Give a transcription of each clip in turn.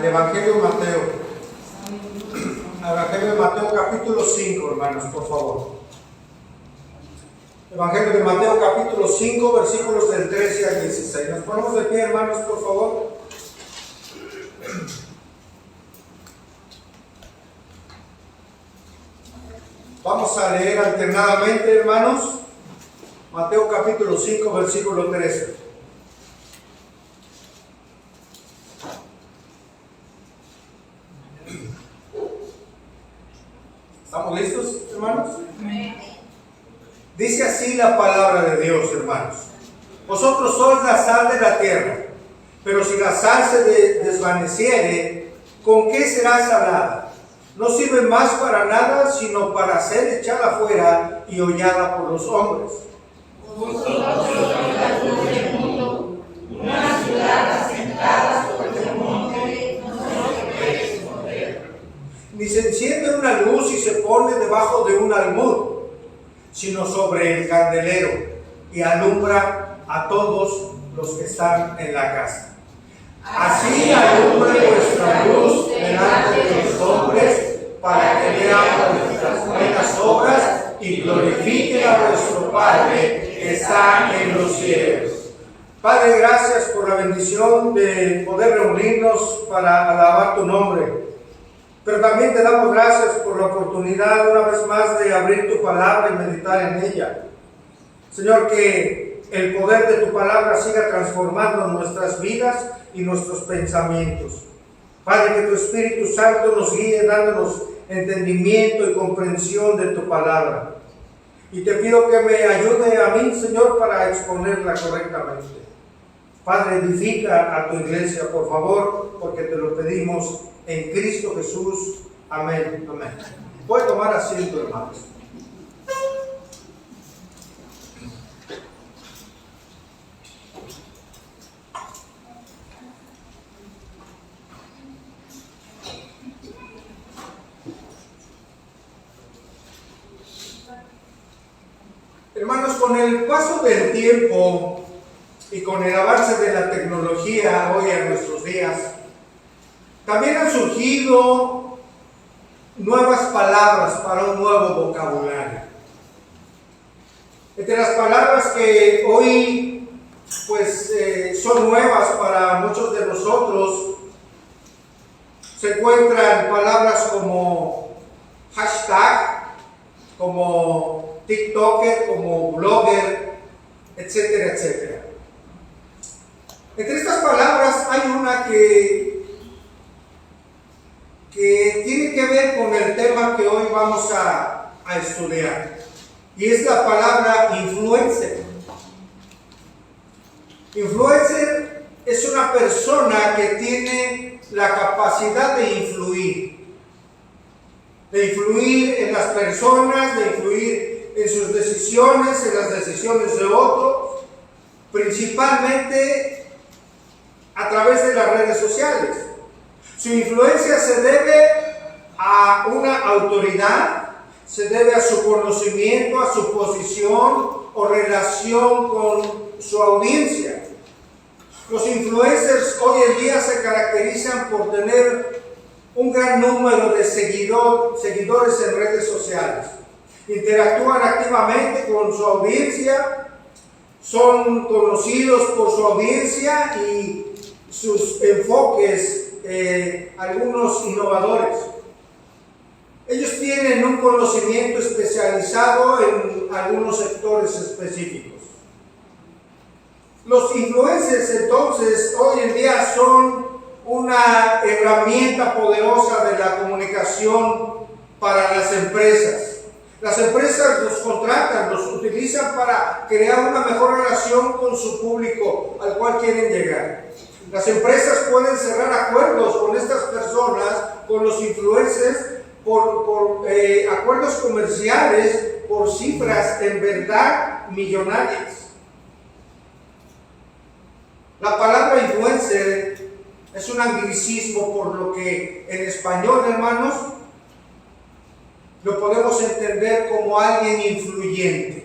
Evangelio de Mateo. Evangelio de Mateo capítulo 5, hermanos, por favor. Evangelio de Mateo capítulo 5, versículos del 13 al 16. Nos ponemos de pie, hermanos, por favor. Vamos a leer alternadamente, hermanos. Mateo capítulo 5, versículo 13. ¿Estamos listos, hermanos? Dice así la palabra de Dios, hermanos. Vosotros sois la sal de la tierra, pero si la sal se desvaneciere, ¿con qué será salada? No sirve más para nada, sino para ser echada fuera y hollada por los hombres. Vosotros sois la luz del mundo, una ciudad asentada sobre el monte, no se puede esconder. Ni se enciende una luz y se pone debajo de un almud, sino sobre el candelero, y alumbra a todos los que están en la casa. Así alumbre vuestra luz delante de los hombres, para que vean vuestras buenas obras y glorifiquen a vuestro Padre que está en los cielos. Padre, gracias por la bendición de poder reunirnos para alabar tu nombre. Pero también te damos gracias por la oportunidad una vez más de abrir tu palabra y meditar en ella. Señor, que el poder de tu palabra siga transformando nuestras vidas y nuestros pensamientos. Padre, que tu Espíritu Santo nos guíe dándonos entendimiento y comprensión de tu palabra. Y te pido que me ayude a mí, Señor, para exponerla correctamente. Padre, edifica a tu iglesia, por favor, porque te lo pedimos en Cristo Jesús. Amén. Amén. Voy a tomar asiento, hermanos. Hermanos, con el paso del tiempo y con el avance de la tecnología hoy en nuestros días, también han surgido nuevas palabras para un nuevo vocabulario. Entre las palabras que hoy son nuevas para muchos de nosotros, se encuentran palabras como hashtag, como TikToker, como blogger, etcétera, etcétera. Entre estas palabras hay una que tiene que ver con el tema que hoy vamos a estudiar, y es la palabra influencer. Influencer es una persona que tiene la capacidad de influir en las personas, de influir en sus decisiones, en las decisiones de otros, principalmente a través de las redes sociales. Su influencia se debe a una autoridad, se debe a su conocimiento, a su posición o relación con su audiencia. Los influencers hoy en día se caracterizan por tener un gran número de seguidores en redes sociales. Interactúan activamente con su audiencia, son conocidos por su audiencia y sus enfoques, algunos innovadores. Ellos tienen un conocimiento especializado en algunos sectores específicos. Los influencers, entonces, hoy en día son una herramienta poderosa de la comunicación para las empresas. Las empresas los contratan, los utilizan para crear una mejor relación con su público al cual quieren llegar. Las empresas pueden cerrar acuerdos con estas personas, con los influencers, por acuerdos comerciales, por cifras en verdad millonarias. La palabra influencer es un anglicismo, por lo que en español, hermanos, lo podemos entender como alguien influyente.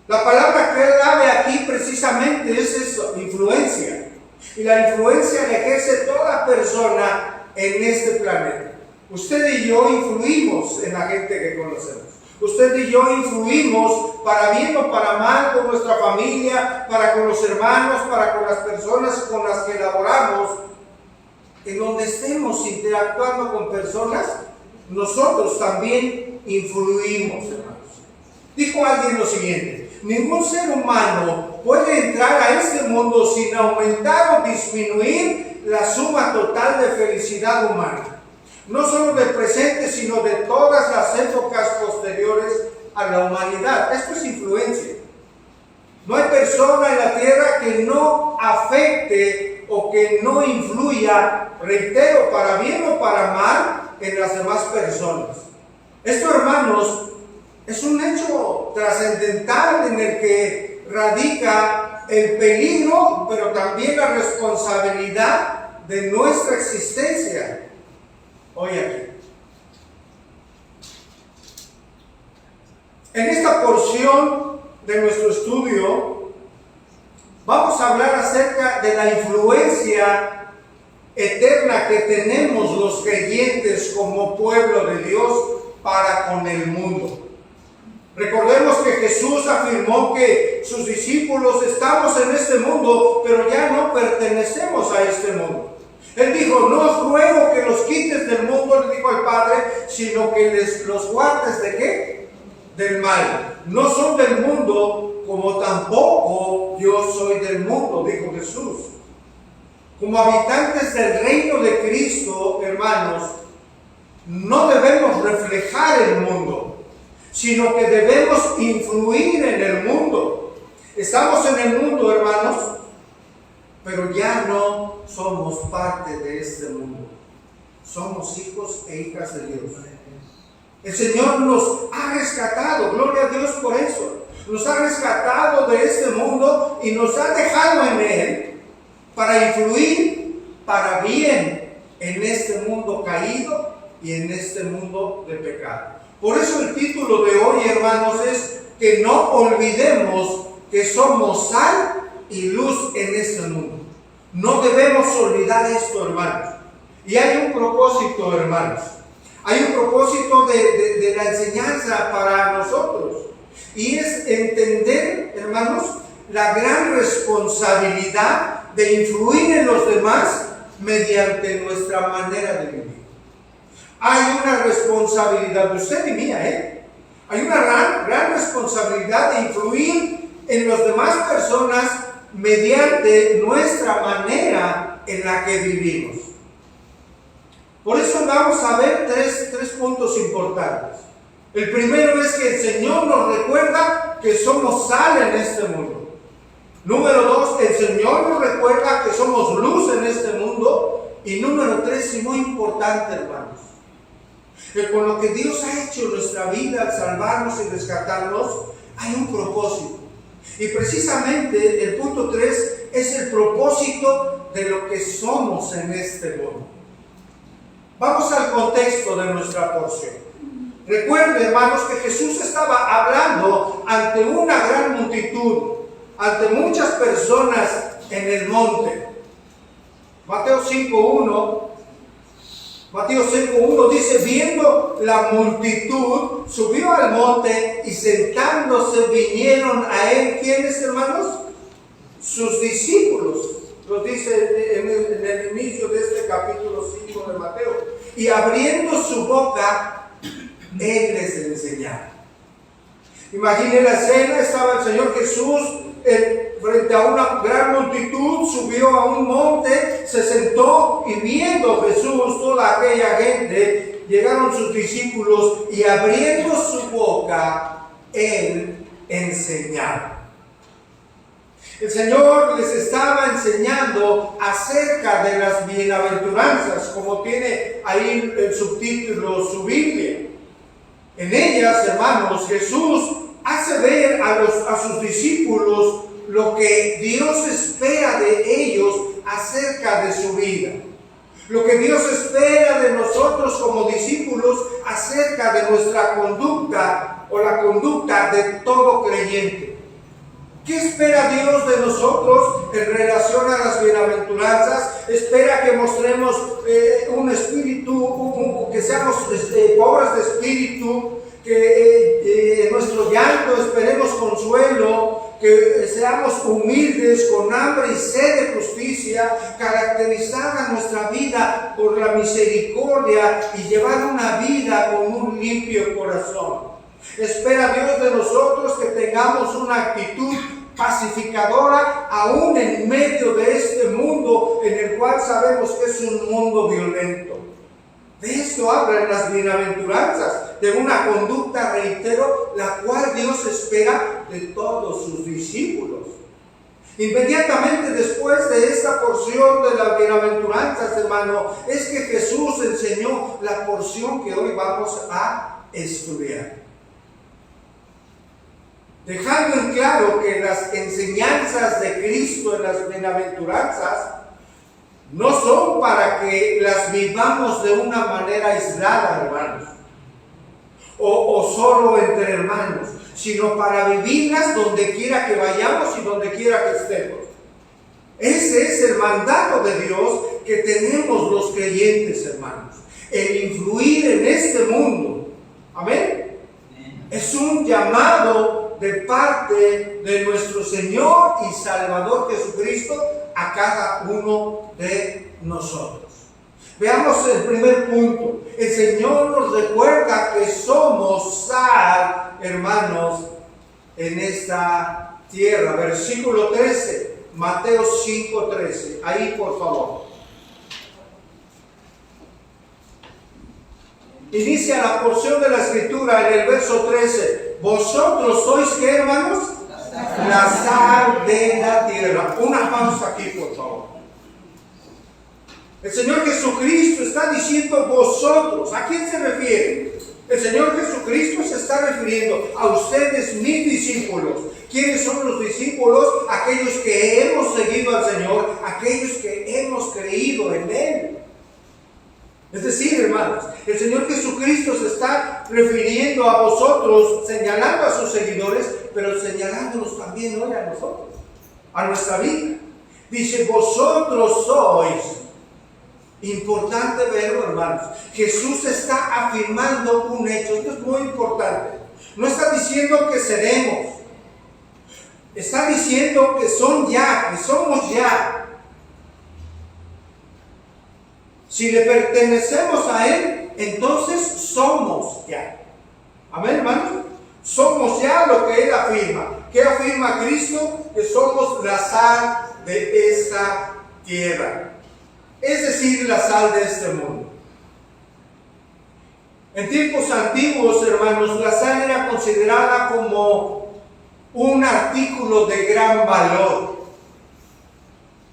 La palabra clave aquí precisamente es eso, influencia. Y la influencia la ejerce toda persona en este planeta. Usted y yo influimos en la gente que conocemos. Usted y yo influimos para bien o para mal con nuestra familia, para con los hermanos, para con las personas con las que laboramos. En donde estemos interactuando con personas, nosotros también influimos, hermanos. Dijo alguien lo siguiente: ningún ser humano puede entrar a este mundo sin aumentar o disminuir la suma total de felicidad humana. No solo del presente, sino de todas las épocas posteriores a la humanidad. Esto es influencia. No hay persona en la tierra que no afecte o que no influya, reitero, para bien o para mal, en las demás personas. Esto, hermanos, es un hecho trascendental en el que radica el peligro, pero también la responsabilidad de nuestra existencia hoy aquí. En esta porción de nuestro estudio vamos a hablar acerca de la influencia eterna que tenemos los creyentes como pueblo de Dios para con el mundo. Recordemos que Jesús afirmó que sus discípulos estamos en este mundo, pero ya no pertenecemos a este mundo. Él dijo: no os ruego que los quites del mundo, le dijo al Padre, sino que los guardes ¿de qué? Del mal. No son del mundo, como tampoco yo soy del mundo, dijo Jesús. Como habitantes del reino de Cristo, hermanos, no debemos reflejar el mundo, sino que debemos influir en el mundo. Estamos en el mundo, hermanos, pero ya no somos parte de este mundo. Somos hijos e hijas de Dios. El Señor nos ha rescatado, gloria a Dios por eso. Nos ha rescatado de este mundo y nos ha dejado en Él para influir para bien en este mundo caído y en este mundo de pecado. Por eso el título de hoy, hermanos, es que no olvidemos que somos sal y luz en este mundo. No debemos olvidar esto, hermanos. Y hay un propósito, hermanos. Hay un propósito de la enseñanza para nosotros. Y es entender, hermanos, la gran responsabilidad de influir en los demás mediante nuestra manera de vivir. Hay una responsabilidad de usted y mía, Hay una gran responsabilidad de influir en las demás personas mediante nuestra manera en la que vivimos. Por eso vamos a ver tres puntos importantes. El primero es que el Señor nos recuerda que somos sal en este mundo. Número 2, el Señor nos recuerda que somos luz en este mundo. Y número 3, y muy importante, hermanos, que con lo que Dios ha hecho en nuestra vida al salvarnos y rescatarnos, hay un propósito. Y precisamente el punto 3 es el propósito de lo que somos en este mundo. Vamos al contexto de nuestra porción. Recuerden, hermanos, que Jesús estaba hablando ante una gran multitud, ante muchas personas en el monte. Mateo 5.1 dice: viendo la multitud, subió al monte y sentándose vinieron a él. ¿Quiénes, hermanos? Sus discípulos. Lo dice en el inicio de este capítulo 5 de Mateo. Y abriendo su boca, él les enseñaba. Imaginen la escena: estaba el Señor Jesús frente a una gran multitud, subió a un monte, se sentó, y viendo Jesús toda aquella gente, llegaron sus discípulos y abriendo su boca, él enseñaba. El Señor les estaba enseñando acerca de las bienaventuranzas, como tiene ahí el subtítulo su Biblia. En ellas, hermanos, Jesús hace ver a sus discípulos lo que Dios espera de ellos acerca de su vida. Lo que Dios espera de nosotros como discípulos acerca de nuestra conducta o la conducta de todo creyente. ¿Qué espera Dios de nosotros en relación a las bienaventuranzas? Espera que mostremos un espíritu, que seamos pobres de espíritu, que en nuestro llanto esperemos consuelo, que seamos humildes, con hambre y sed de justicia, caracterizada nuestra vida por la misericordia y llevar una vida con un limpio corazón. Espera Dios de nosotros que tengamos una actitud pacificadora aún en medio de este mundo en el cual sabemos que es un mundo violento. De esto hablan las bienaventuranzas, de una conducta, reitero, la cual Dios espera de todos sus discípulos. Inmediatamente después de esta porción de las bienaventuranzas, hermano, es que Jesús enseñó la porción que hoy vamos a estudiar. Dejando en claro que las enseñanzas de Cristo en las bienaventuranzas no son para que las vivamos de una manera aislada, hermanos, o solo entre hermanos, sino para vivirlas donde quiera que vayamos y donde quiera que estemos. Ese es el mandato de Dios que tenemos los creyentes, hermanos, el influir en este mundo. Amén. Es un llamado de parte de nuestro Señor y Salvador Jesucristo a cada uno de nosotros. Veamos el primer punto. El Señor nos recuerda que somos sal, hermanos, en esta tierra. Versículo 13, Mateo 5:13. Ahí, por favor. Inicia la porción de la Escritura en el verso 13. Vosotros sois, ¿qué, hermanos? La sal de la tierra. Una pausa aquí, por favor. El Señor Jesucristo está diciendo vosotros. ¿A quién se refiere? El Señor Jesucristo se está refiriendo a ustedes, mis discípulos. ¿Quiénes son los discípulos? Aquellos que hemos seguido al Señor, aquellos que hemos creído en Él. Es decir, hermanos, el Señor Jesucristo se está refiriendo a vosotros, señalando a sus seguidores, pero señalándonos también hoy a nosotros, a nuestra vida. Dice, vosotros sois. Importante verlo, hermanos. Jesús está afirmando un hecho. Esto es muy importante. No está diciendo que seremos. Está diciendo que son ya, que somos ya. Si le pertenecemos a Él, entonces somos ya. Amén, hermanos. Somos ya lo que Él afirma. ¿Qué afirma Cristo? Que somos la sal de esta tierra. Es decir, la sal de este mundo. En tiempos antiguos, hermanos, la sal era considerada como un artículo de gran valor.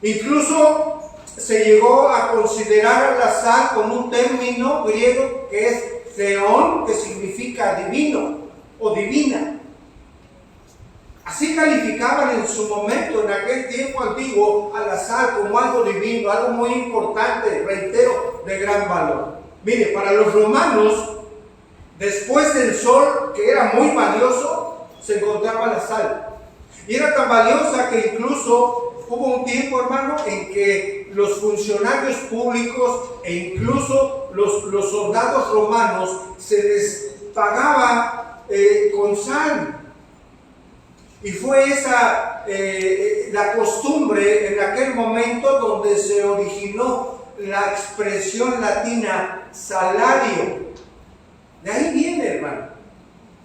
Incluso se llegó a considerar a la sal con un término griego que es theon, que significa divino o divina. Así calificaban en su momento, en aquel tiempo antiguo, a la sal como algo divino, algo muy importante, reitero, de gran valor. Mire, para los romanos, después del sol, que era muy valioso, se encontraba la sal. Y era tan valiosa que incluso hubo un tiempo, hermano, en que los funcionarios públicos e incluso los soldados romanos se les pagaba con sal. Y fue esa la costumbre en aquel momento donde se originó la expresión latina salario. De ahí viene, hermano,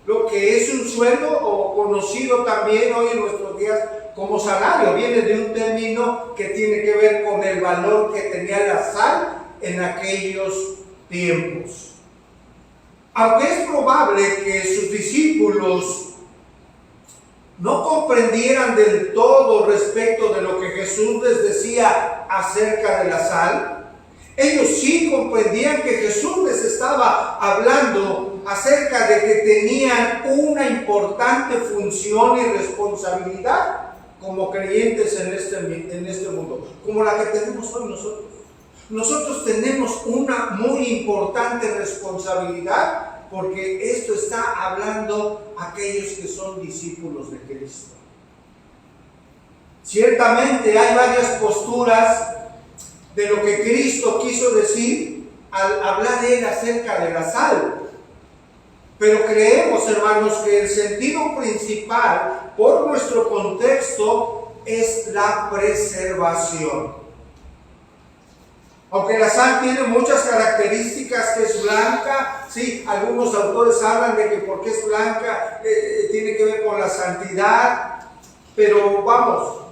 lo que es un sueldo o conocido también hoy en nuestros días como salario. Viene de un término que tiene que ver con el valor que tenía la sal en aquellos tiempos. Aunque es probable que sus discípulos no comprendieran del todo respecto de lo que Jesús les decía acerca de la sal, ellos sí comprendían que Jesús les estaba hablando acerca de que tenían una importante función y responsabilidad como creyentes en este mundo, como la que tenemos hoy nosotros. Nosotros tenemos una muy importante responsabilidad, porque esto está hablando a aquellos que son discípulos de Cristo. Ciertamente hay varias posturas de lo que Cristo quiso decir al hablar de él acerca de la sal. Pero creemos, hermanos, que el sentido principal, por nuestro contexto, es la preservación. Aunque la sal tiene muchas características, que es blanca, sí, algunos autores hablan de que porque es blanca tiene que ver con la santidad, pero vamos,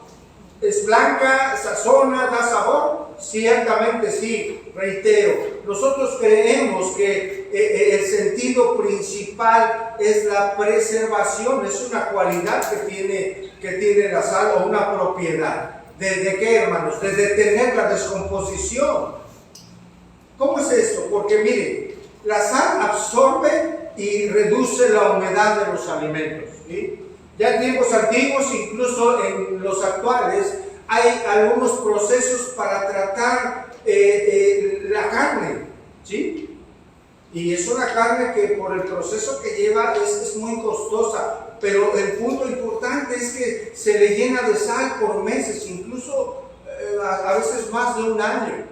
es blanca, sazona, da sabor, ciertamente sí, reitero. Nosotros creemos que el sentido principal es la preservación, es una cualidad que tiene la sal, o una propiedad. ¿De qué, hermanos? De detener la descomposición. ¿Cómo es esto? Porque miren, la sal absorbe y reduce la humedad de los alimentos, ¿sí? Ya en tiempos antiguos, incluso en los actuales, hay algunos procesos para tratar la carne, ¿sí? Y es una carne que por el proceso que lleva es muy costosa. Pero el punto importante es que se le llena de sal por meses, incluso a veces más de un año.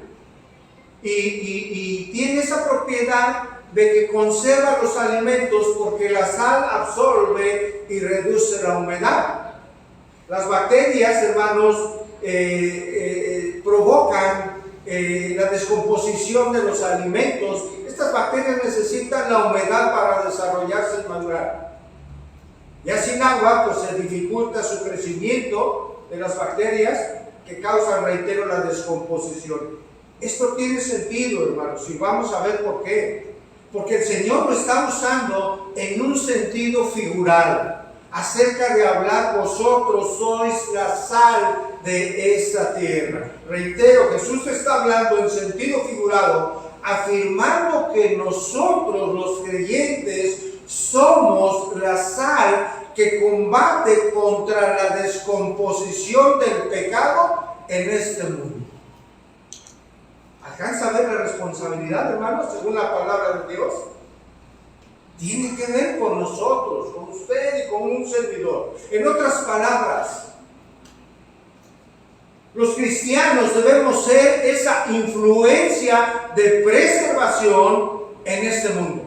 Y tiene esa propiedad de que conserva los alimentos porque la sal absorbe y reduce la humedad. Las bacterias, hermanos, provocan la descomposición de los alimentos. Estas bacterias necesitan la humedad para desarrollarse y madurar. Ya sin agua, pues se dificulta su crecimiento de las bacterias que causan, reitero, la descomposición. Esto tiene sentido, hermanos, y vamos a ver por qué. Porque el Señor lo está usando en un sentido figurado, acerca de hablar, vosotros sois la sal de esta tierra. Reitero, Jesús está hablando en sentido figurado, afirmando que nosotros, los creyentes, somos la sal que combate contra la descomposición del pecado en este mundo. ¿Alcanza a ver la responsabilidad, hermanos, según la palabra de Dios? Tiene que ver con nosotros, con usted y con un servidor. En otras palabras, los cristianos debemos ser esa influencia de preservación en este mundo.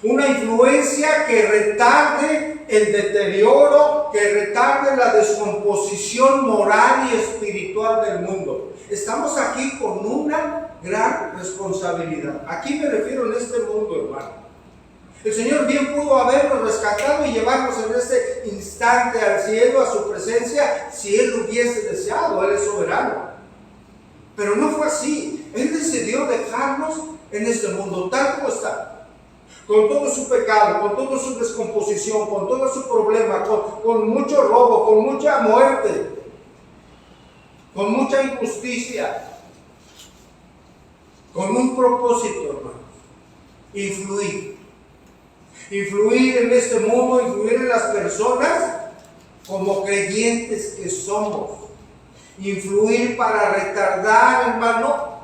Una influencia que retarde el deterioro, que retarde la descomposición moral y espiritual del mundo. Estamos aquí con una gran responsabilidad. Aquí me refiero en este mundo, hermano. El Señor bien pudo habernos rescatado y llevarnos en este instante al cielo, a su presencia, si Él lo hubiese deseado. Él es soberano. Pero no fue así. Él decidió dejarnos en este mundo tal como está. Con todo su pecado, con toda su descomposición, con todo su problema, con mucho robo, con mucha muerte, con mucha injusticia, con un propósito, hermanos: influir en este mundo, influir en las personas como creyentes que somos, influir para retardar, hermano,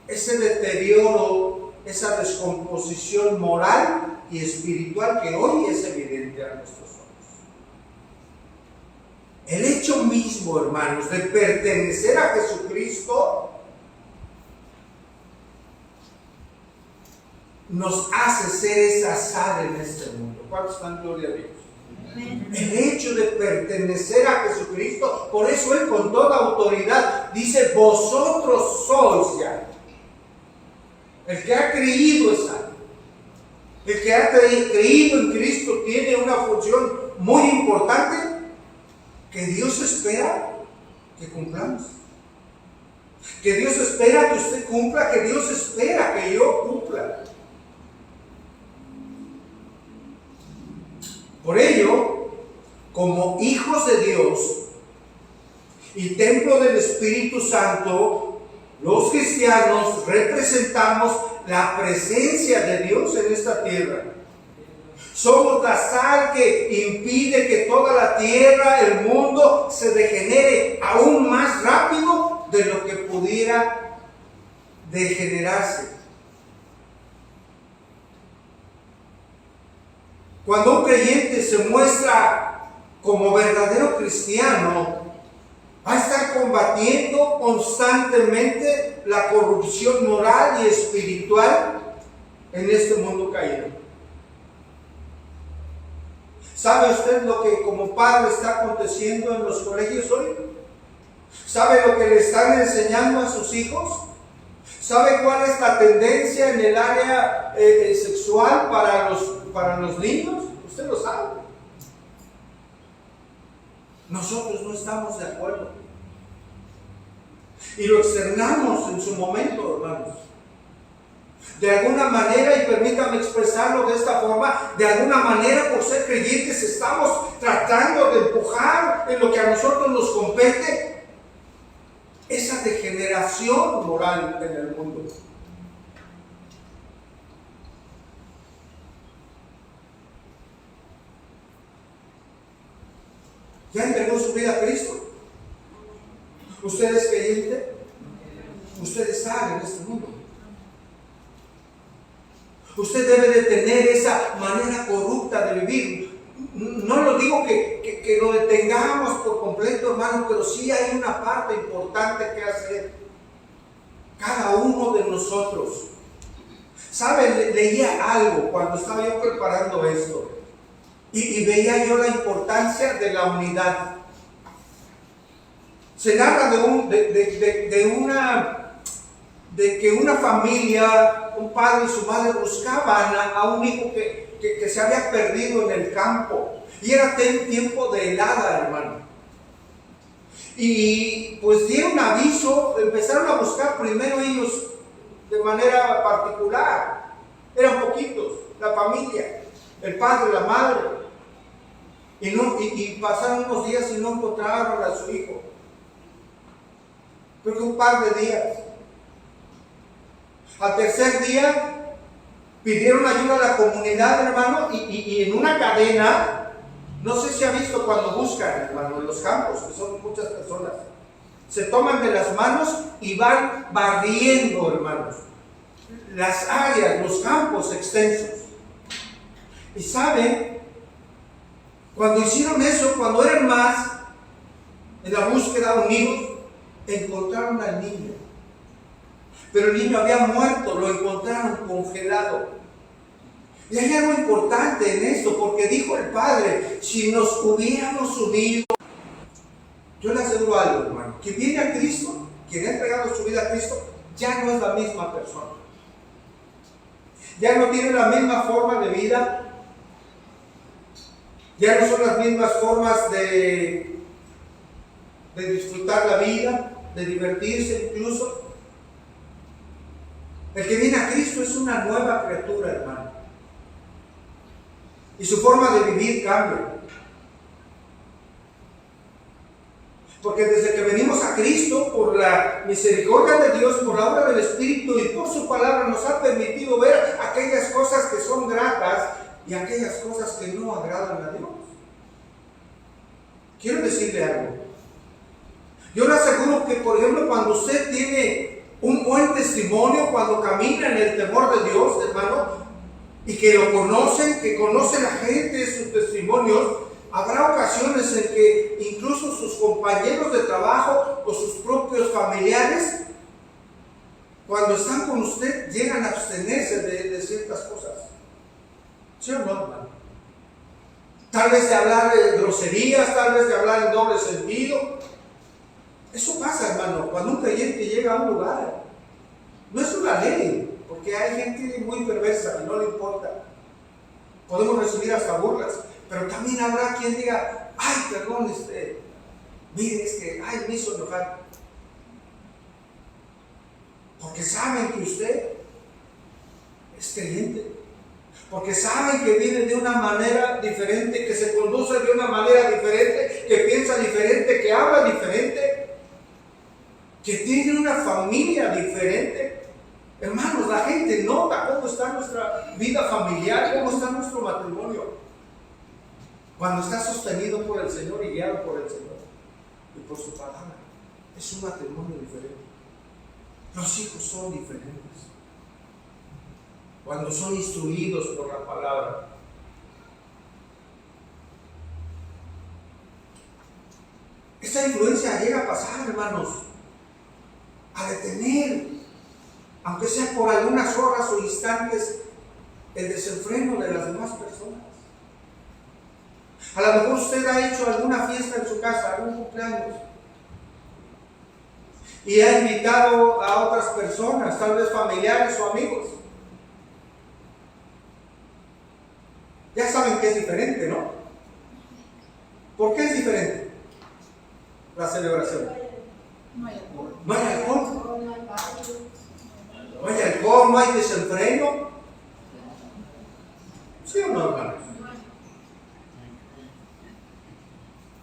ese deterioro, esa descomposición moral y espiritual que hoy es evidente a nuestros ojos. El hecho mismo, hermanos, de pertenecer a Jesucristo nos hace ser esa sal en este mundo. ¿Cuántos están? Gloria a Dios. El hecho de pertenecer a Jesucristo, por eso Él con toda autoridad dice: vosotros sois ya. El que ha creído es salvo. El que ha creído en Cristo tiene una función muy importante que Dios espera que cumplamos. Que Dios espera que usted cumpla, que Dios espera que yo cumpla. Por ello, como hijos de Dios y templo del Espíritu Santo, los cristianos representamos la presencia de Dios en esta tierra. Somos la sal que impide que toda la tierra, el mundo, se degenere aún más rápido de lo que pudiera degenerarse. Cuando un creyente se muestra como verdadero cristiano, va a estar combatiendo constantemente la corrupción moral y espiritual en este mundo caído. ¿Sabe usted lo que como padre está aconteciendo en los colegios hoy? ¿Sabe lo que le están enseñando a sus hijos? ¿Sabe cuál es la tendencia en el área sexual para los niños? Usted lo sabe. Nosotros no estamos de acuerdo. Y lo externamos en su momento, hermanos. De alguna manera, y permítame expresarlo de esta forma, de alguna manera, por ser creyentes, estamos tratando de empujar en lo que a nosotros nos compete esa degeneración moral en el mundo. ¿Ya entregó su vida a Cristo? ¿Usted es creyente? Usted está en este mundo. Usted debe de tener esa manera corrupta de vivir. No lo digo que lo detengamos por completo, hermano, pero sí hay una parte importante que hacer. Cada uno de nosotros. ¿Sabe? Leía algo cuando estaba yo preparando esto. Y veía yo la importancia de la unidad. Se narra de que una familia, un padre y su madre buscaban a un hijo que se había perdido en el campo. Y era tiempo de helada, hermano. Y pues dieron aviso, empezaron a buscar primero ellos de manera particular. Eran poquitos, la familia, el padre, la madre. Y pasaron unos días y no encontraron a su hijo. Creo que un par de días. Al tercer día pidieron ayuda a la comunidad, hermano, y en una cadena, no sé si ha visto cuando buscan, hermano, en los campos, que son muchas personas, se toman de las manos y van barriendo, hermanos, las áreas, los campos extensos. Y saben, cuando hicieron eso, cuando eran más, en la búsqueda unidos, encontraron al niño. Pero el niño había muerto, lo encontraron congelado. Y hay algo importante en esto, porque dijo el padre, si nos hubiéramos unido, yo le aseguro algo, hermano, quien viene a Cristo, quien ha entregado su vida a Cristo, ya no es la misma persona. Ya no tiene la misma forma de vida, ya no son las mismas formas de disfrutar la vida, de divertirse incluso. El que viene a Cristo es una nueva criatura, hermano. Y su forma de vivir cambia. Porque desde que venimos a Cristo, por la misericordia de Dios, por la obra del Espíritu y por su palabra, nos ha permitido ver aquellas cosas que son gratas y aquellas cosas que no agradan a Dios. Quiero decirle algo. Yo le aseguro que, por ejemplo, cuando usted tiene un buen testimonio, cuando camina en el temor de Dios, hermano, y que lo conocen, que conocen a gente sus testimonios, habrá ocasiones en que incluso sus compañeros de trabajo o sus propios familiares, cuando están con usted, llegan a abstenerse de ciertas cosas. ¿Sí o no, hermano? Tal vez de hablar de groserías, tal vez de hablar en doble sentido. Eso pasa, hermano, cuando un creyente llega a un lugar. No es una ley, porque hay gente muy perversa y no le importa. Podemos recibir hasta burlas, pero también habrá quien diga, ay, perdón, mire, es que, ay, me hizo enojar. Porque saben que usted es creyente. Porque saben que vive de una manera diferente, que se conduce de una manera diferente, que piensa diferente, que habla diferente, que tiene una familia diferente. Hermanos, la gente nota cómo está nuestra vida familiar, cómo está nuestro matrimonio, cuando está sostenido por el Señor y guiado por el Señor y por su palabra. Es un matrimonio diferente. Los hijos son diferentes cuando son instruidos por la palabra. Esa influencia llega a pasar, hermanos, a detener, aunque sea por algunas horas o instantes, el desenfreno de las demás personas. A lo mejor usted ha hecho alguna fiesta en su casa, algún cumpleaños, y ha invitado a otras personas, tal vez familiares o amigos. Ya saben que es diferente, ¿no? ¿Por qué es diferente la celebración? No hay alcohol. No hay alcohol, no hay alcohol, no hay desenfreno. ¿Sí o no, hermanos?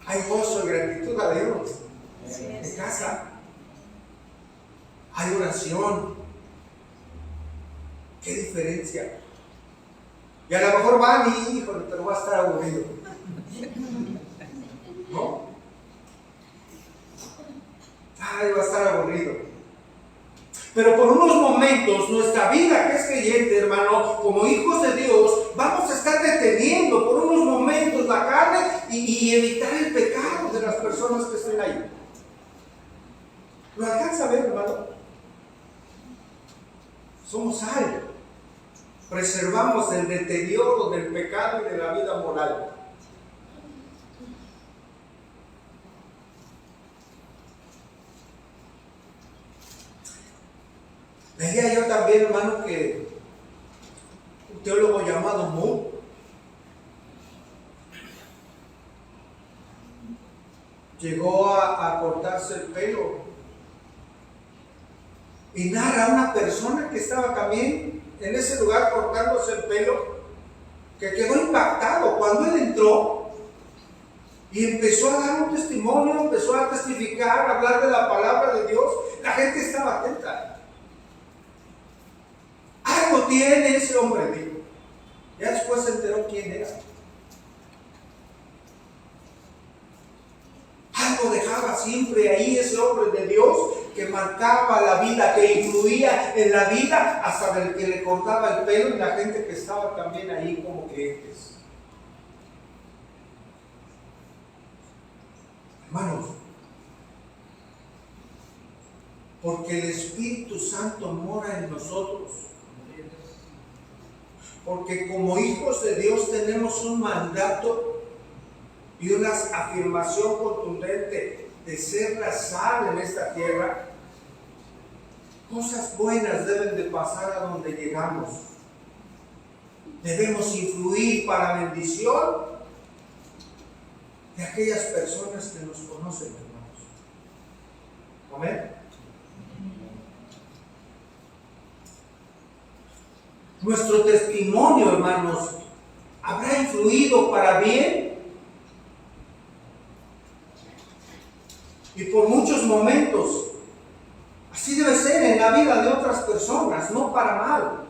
Hay gozo y gratitud a Dios en casa. Hay oración. ¿Qué diferencia? Y a lo mejor van y, híjole, pero va a estar aburrido. ¿No? Ay, va a estar aburrido. Pero por unos momentos, nuestra vida que es creyente, hermano, como hijos de Dios, vamos a estar deteniendo por unos momentos la carne y evitar el pecado de las personas que estén ahí. ¿Lo alcanza a ver, hermano? Somos sal. Preservamos el deterioro del pecado y de la vida moral. Veía yo también, hermano, que un teólogo llamado Moore llegó a cortarse el pelo y narra a una persona que estaba también en ese lugar cortándose el pelo, que quedó impactado cuando él entró y empezó a dar un testimonio, empezó a testificar, a hablar de la palabra de Dios. La gente estaba atenta. Algo tiene ese hombre, dijo. Ya después se enteró quién era. Algo dejaba siempre ahí ese hombre de Dios que marcaba la vida, que influía en la vida hasta del que le cortaba el pelo y la gente que estaba también ahí como creyentes. Hermanos, porque el Espíritu Santo mora en nosotros. Porque como hijos de Dios tenemos un mandato y una afirmación contundente de ser la sal en esta tierra. Cosas buenas deben de pasar a donde llegamos. Debemos influir para bendición de aquellas personas que nos conocen, hermanos. Amén. Nuestro testimonio, hermanos, habrá influido para bien y por muchos momentos. Así debe ser en la vida de otras personas, no para mal.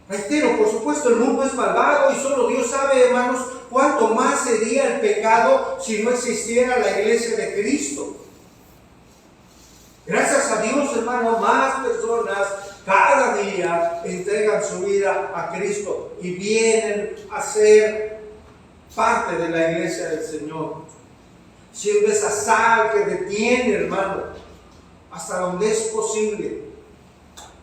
Reitero, por supuesto, el mundo es malvado y solo Dios sabe, hermanos, cuánto más sería el pecado si no existiera la iglesia de Cristo. Gracias a Dios, hermano, más personas cada día entregan su vida a Cristo y vienen a ser parte de la iglesia del Señor. Siendo esa sal que detiene, hermano, hasta donde es posible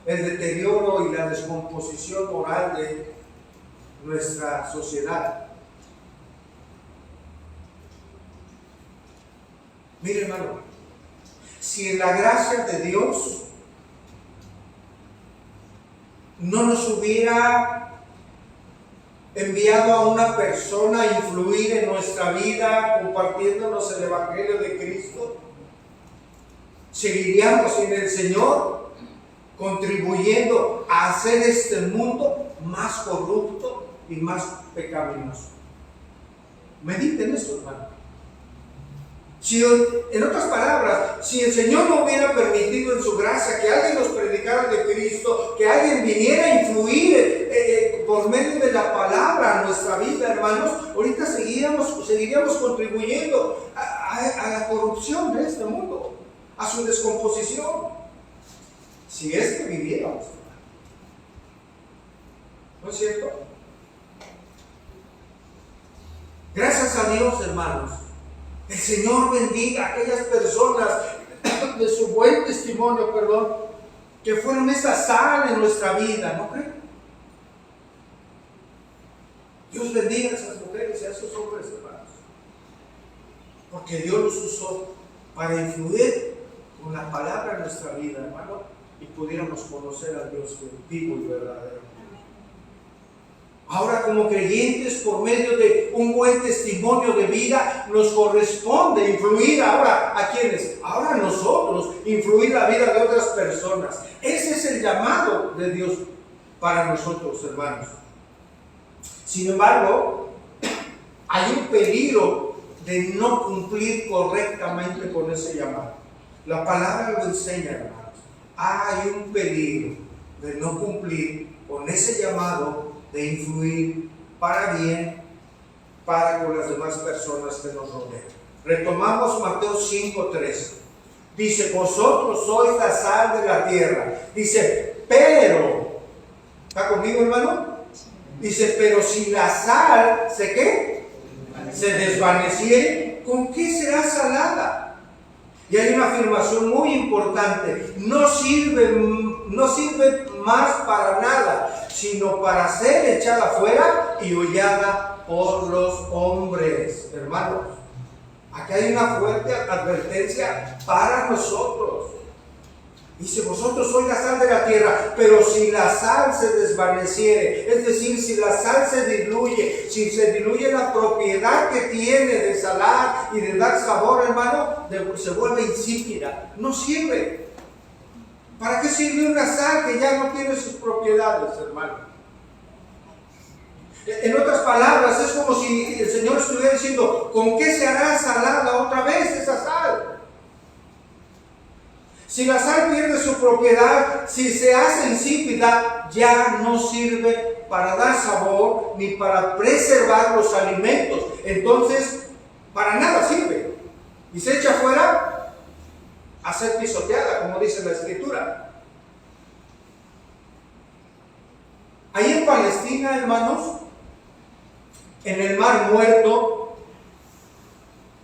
el deterioro y la descomposición moral de nuestra sociedad. Mire, hermano, si en la gracia de Dios no nos hubiera enviado a una persona a influir en nuestra vida compartiéndonos el Evangelio de Cristo, seguiríamos en el Señor contribuyendo a hacer este mundo más corrupto y más pecaminoso. Mediten esto, hermano. Si, en otras palabras, si el Señor no hubiera permitido en su gracia que alguien nos predicara de Cristo, que alguien viniera a influir por medio de la palabra a nuestra vida, hermanos, ahorita seguiríamos contribuyendo a la corrupción de este mundo, a su descomposición, si es que viviéramos. ¿No es cierto? Gracias a Dios, hermanos, El Señor bendiga a aquellas personas de su buen testimonio, que fueron esa sal en nuestra vida, ¿no creen? Dios bendiga a esas mujeres y a esos hombres, hermanos, porque Dios los usó para influir con la palabra en nuestra vida, hermano, y pudiéramos conocer a Dios vivo y verdadero. Ahora, como creyentes, por medio de un buen testimonio de vida, nos corresponde influir ahora a quienes, ahora a nosotros, influir la vida de otras personas. Ese es el llamado de Dios para nosotros, hermanos. Sin embargo, hay un peligro de no cumplir correctamente con ese llamado. La palabra lo enseña, hermanos. Hay un peligro de no cumplir con ese llamado, de influir para bien para con las demás personas que nos rodean. Retomamos Mateo 5:3. Dice, vosotros sois la sal de la tierra. Dice, pero, ¿está conmigo, hermano? Dice, pero si la sal se desvaneciere, ¿con qué será salada? Y hay una afirmación muy importante: no sirve más para nada, sino para ser echada fuera y hollada por los hombres. Hermanos, aquí hay una fuerte advertencia para nosotros. Dice, vosotros sois la sal de la tierra, pero si la sal se desvaneciere, es decir, si la sal se diluye, si se diluye la propiedad que tiene de salar y de dar sabor, hermano, se vuelve insípida, no sirve. ¿Para qué sirve una sal que ya no tiene sus propiedades, hermano? En otras palabras, es como si el Señor estuviera diciendo, ¿con qué se hará salada otra vez esa sal? Si la sal pierde su propiedad, si se hace insípida, ya no sirve para dar sabor ni para preservar los alimentos. Entonces, para nada sirve. Y se echa fuera a ser pisoteada, como dice la Escritura. Ahí en Palestina, hermanos, en el Mar Muerto,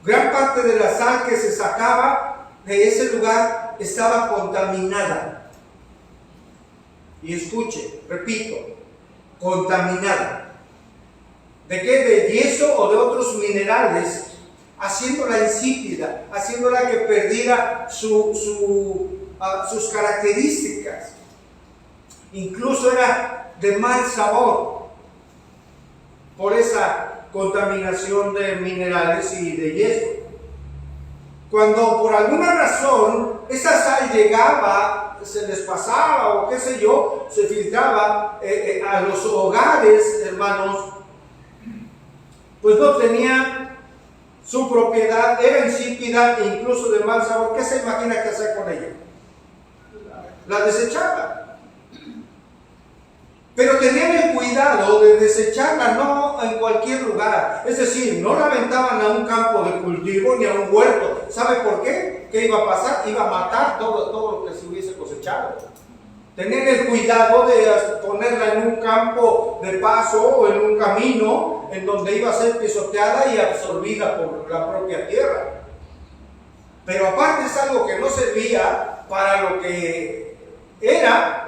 gran parte de la sal que se sacaba de ese lugar estaba contaminada. Y escuche, repito, contaminada. ¿De qué? De yeso o de otros minerales, haciéndola insípida, haciéndola que perdiera sus características. Incluso era de mal sabor por esa contaminación de minerales y de yeso. Cuando por alguna razón esa sal llegaba, se les pasaba o qué sé yo, se filtraba a los hogares, hermanos, pues no tenía su propiedad, era insípida e incluso de mal sabor. ¿Qué se imagina que hacer con ella? La desechaba. Pero tenían el cuidado de desecharla no en cualquier lugar. Es decir, no la aventaban a un campo de cultivo ni a un huerto. ¿Sabe por qué? ¿Qué iba a pasar? Iba a matar todo lo que se hubiese cosechado. Tenían el cuidado de ponerla en un campo de paso o en un camino en donde iba a ser pisoteada y absorbida por la propia tierra. Pero aparte es algo que no servía para lo que era.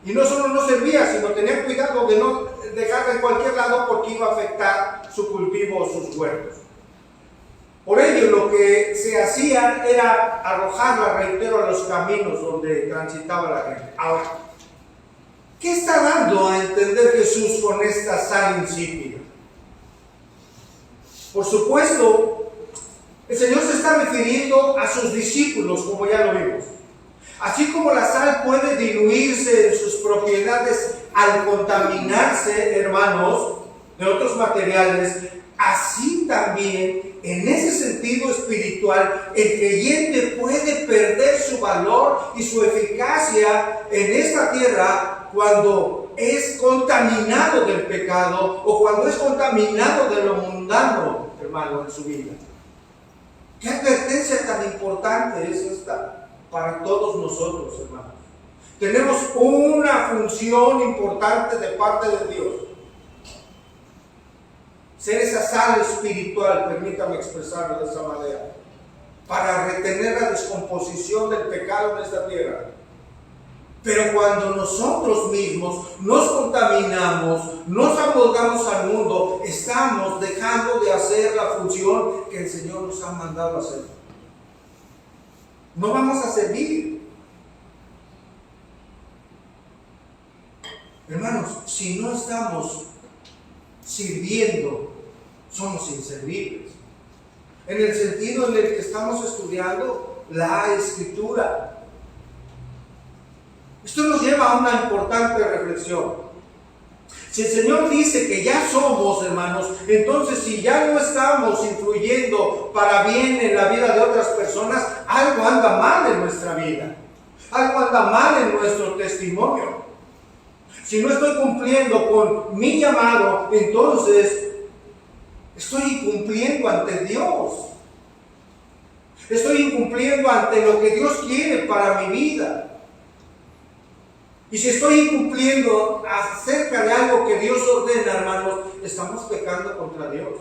Y no solo no servía, sino tenía cuidado de no dejarla en cualquier lado porque iba a afectar su cultivo o sus huertos. Por ello, lo que se hacía era arrojarla, reitero, a los caminos donde transitaba la gente. Ahora, ¿qué está dando a entender Jesús con esta sal insípida? Por supuesto, el Señor se está refiriendo a sus discípulos, como ya lo vimos. Así como la sal puede diluirse en sus propiedades al contaminarse, hermanos, de otros materiales, así también, en ese sentido espiritual, el creyente puede perder su valor y su eficacia en esta tierra cuando es contaminado del pecado o cuando es contaminado de lo mundano, hermano, en su vida. ¿Qué advertencia tan importante es esta para todos nosotros, hermanos? Tenemos una función importante de parte de Dios. ser esa sal espiritual, permítame expresarlo de esa manera, para retener la descomposición del pecado en esta tierra. Pero cuando nosotros mismos nos contaminamos, nos amoldamos al mundo, estamos dejando de hacer la función que el Señor nos ha mandado a hacer. No vamos a servir. Hermanos, si no estamos sirviendo, somos inservibles. En el sentido en el que estamos estudiando la Escritura. Esto nos lleva a una importante reflexión. Si el Señor dice que ya somos, hermanos, entonces si ya no estamos influyendo para bien en la vida de otras personas, algo anda mal en nuestra vida. Algo anda mal en nuestro testimonio. Si no estoy cumpliendo con mi llamado, entonces estoy incumpliendo ante Dios. Estoy incumpliendo ante lo que Dios quiere para mi vida. Y si estoy incumpliendo acerca de algo que Dios ordena, hermanos, estamos pecando contra Dios.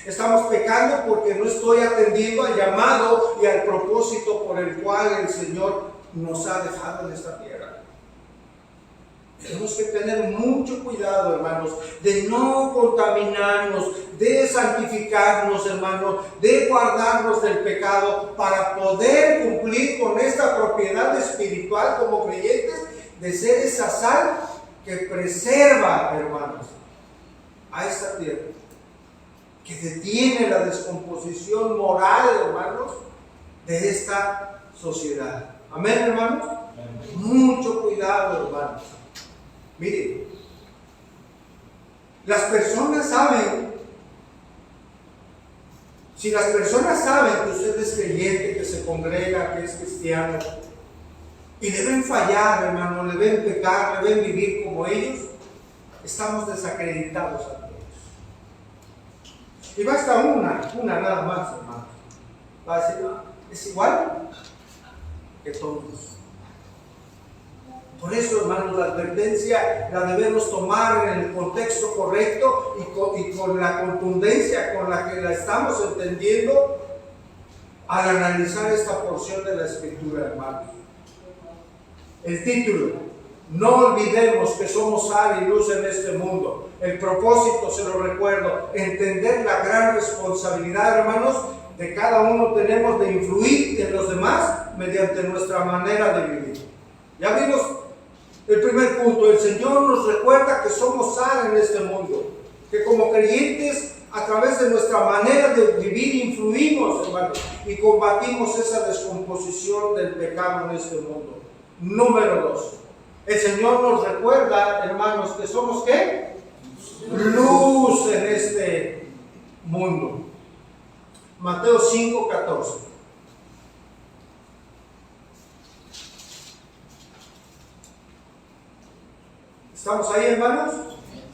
Estamos pecando porque no estoy atendiendo al llamado y al propósito por el cual el Señor nos ha dejado en esta tierra. Tenemos que tener mucho cuidado, hermanos, de no contaminarnos, de santificarnos, hermanos, de guardarnos del pecado para poder cumplir con esta propiedad espiritual como creyentes de ser esa sal que preserva, hermanos, a esta tierra, que detiene la descomposición moral, hermanos, de esta sociedad. Amén, hermanos. Mucho cuidado, hermanos. Miren, las personas saben, si las personas saben que usted es creyente, que se congrega, que es cristiano, y le ven fallar, hermano, le ven pecar, le ven vivir como ellos, estamos desacreditados a todos. Y basta una nada más, hermano. Va a decir, es igual que todos. Por eso, hermanos, la advertencia la debemos tomar en el contexto correcto y con la contundencia con la que la estamos entendiendo al analizar esta porción de la Escritura, hermanos. El título: no olvidemos que somos sal y luz en este mundo. El propósito, se lo recuerdo, entender la gran responsabilidad, hermanos, de cada uno tenemos de influir en los demás mediante nuestra manera de vivir. Ya vimos el primer punto. El Señor nos recuerda que somos sal en este mundo, que como creyentes a través de nuestra manera de vivir influimos, hermanos, y combatimos esa descomposición del pecado en este mundo. Número 2, el Señor nos recuerda, hermanos, que somos ¿qué? Luz en este mundo. Mateo 5:14. ¿Estamos ahí, hermanos?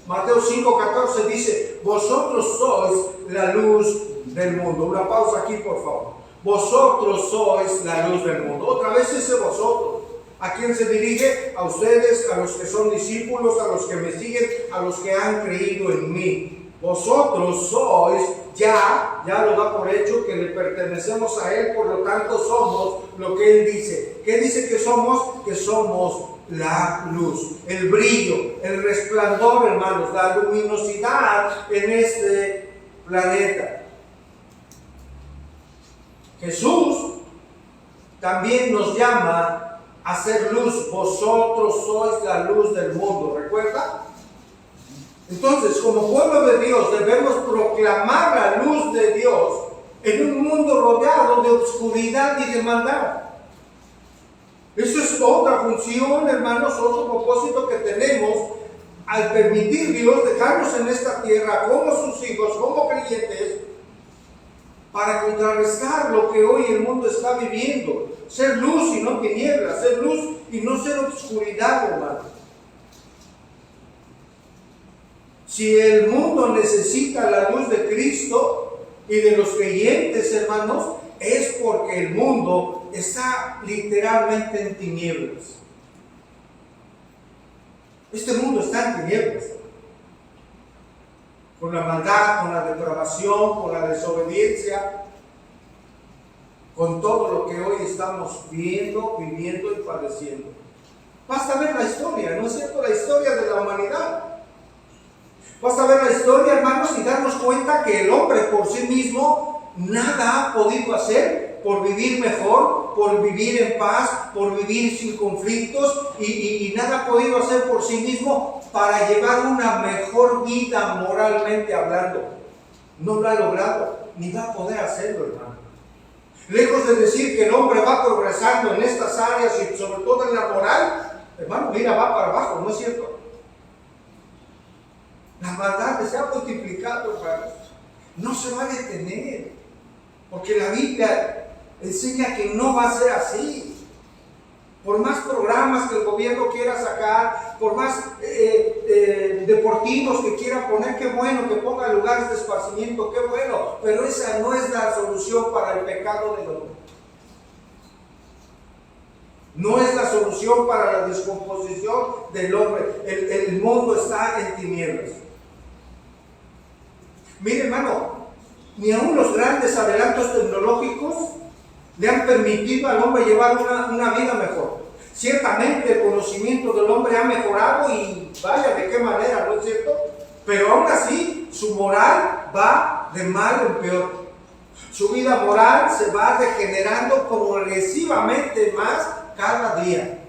Mateo 5:14 dice: vosotros sois la luz del mundo. Una pausa aquí, por favor. Vosotros sois la luz del mundo. Otra vez ese vosotros. ¿A quién se dirige? A ustedes, a los que son discípulos, a los que me siguen, a los que han creído en mí. Vosotros sois, ya lo da por hecho que le pertenecemos a Él, por lo tanto somos lo que Él dice. ¿Qué dice que somos? Que somos la luz, el brillo, el resplandor, hermanos, la luminosidad en este planeta. Jesús también nos llama a ser luz. Vosotros sois la luz del mundo, ¿recuerda? Entonces, como pueblo de Dios, debemos proclamar la luz de Dios en un mundo rodeado de oscuridad y de maldad. Eso es otra función, hermanos, otro propósito que tenemos al permitir Dios dejarnos en esta tierra como sus hijos, como creyentes, para contrarrestar lo que hoy el mundo está viviendo. Ser luz y no tinieblas, ser luz y no ser oscuridad, hermanos. Si el mundo necesita la luz de Cristo y de los creyentes, hermanos, es porque el mundo está literalmente en tinieblas. Este mundo está en tinieblas. con la maldad, con la depravación, con la desobediencia, con todo lo que hoy estamos viendo, viviendo y padeciendo. Basta ver la historia, ¿no es cierto? La historia de la humanidad. Basta ver la historia, hermanos, y darnos cuenta que el hombre por sí mismo nada ha podido hacer por vivir mejor, por vivir en paz, por vivir sin conflictos, y nada ha podido hacer por sí mismo para llevar una mejor vida moralmente hablando. No lo ha logrado, ni va a poder hacerlo, hermano. Lejos de decir que el hombre va progresando en estas áreas y sobre todo en la moral, hermano, mira, va para abajo, ¿no es cierto? La maldad se ha multiplicado, hermanos. No se va a detener, porque la Biblia enseña que no va a ser así. Por más programas que el gobierno quiera sacar, por más deportivos que quiera poner, qué bueno, que ponga lugares de esparcimiento, qué bueno, pero esa no es la solución para el pecado del hombre. No es la solución para la descomposición del hombre. El mundo está en tinieblas. Mire, hermano, ni aun los grandes adelantos tecnológicos le han permitido al hombre llevar una vida mejor. Ciertamente el conocimiento del hombre ha mejorado y vaya de qué manera, ¿no es cierto? Pero aún así su moral va de mal en peor. Su vida moral se va degenerando progresivamente más cada día.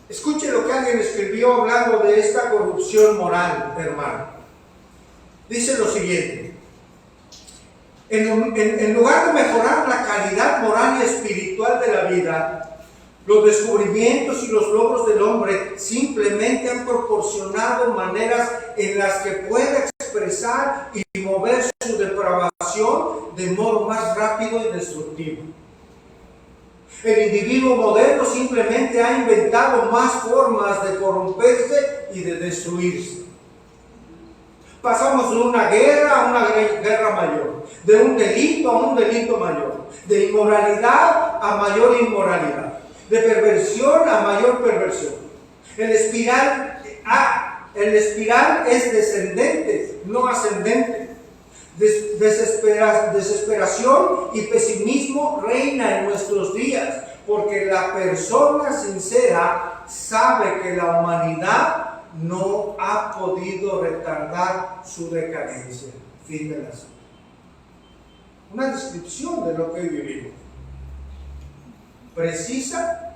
Escuche lo que alguien escribió hablando de esta corrupción moral, hermano. Dice lo siguiente: en lugar de mejorar la calidad moral y espiritual de la vida, los descubrimientos y los logros del hombre simplemente han proporcionado maneras en las que puede expresar y mover su depravación de modo más rápido y destructivo. El individuo moderno simplemente ha inventado más formas de corromperse y de destruirse. Pasamos de una guerra a una guerra mayor, de un delito a un delito mayor, de inmoralidad a mayor inmoralidad, de perversión a mayor perversión. El espiral es descendente, no ascendente. Desesperación y pesimismo reina en nuestros días, porque la persona sincera sabe que la humanidad no ha podido retardar su decadencia. Fin de la cita. Una descripción de lo que hoy vivimos, precisa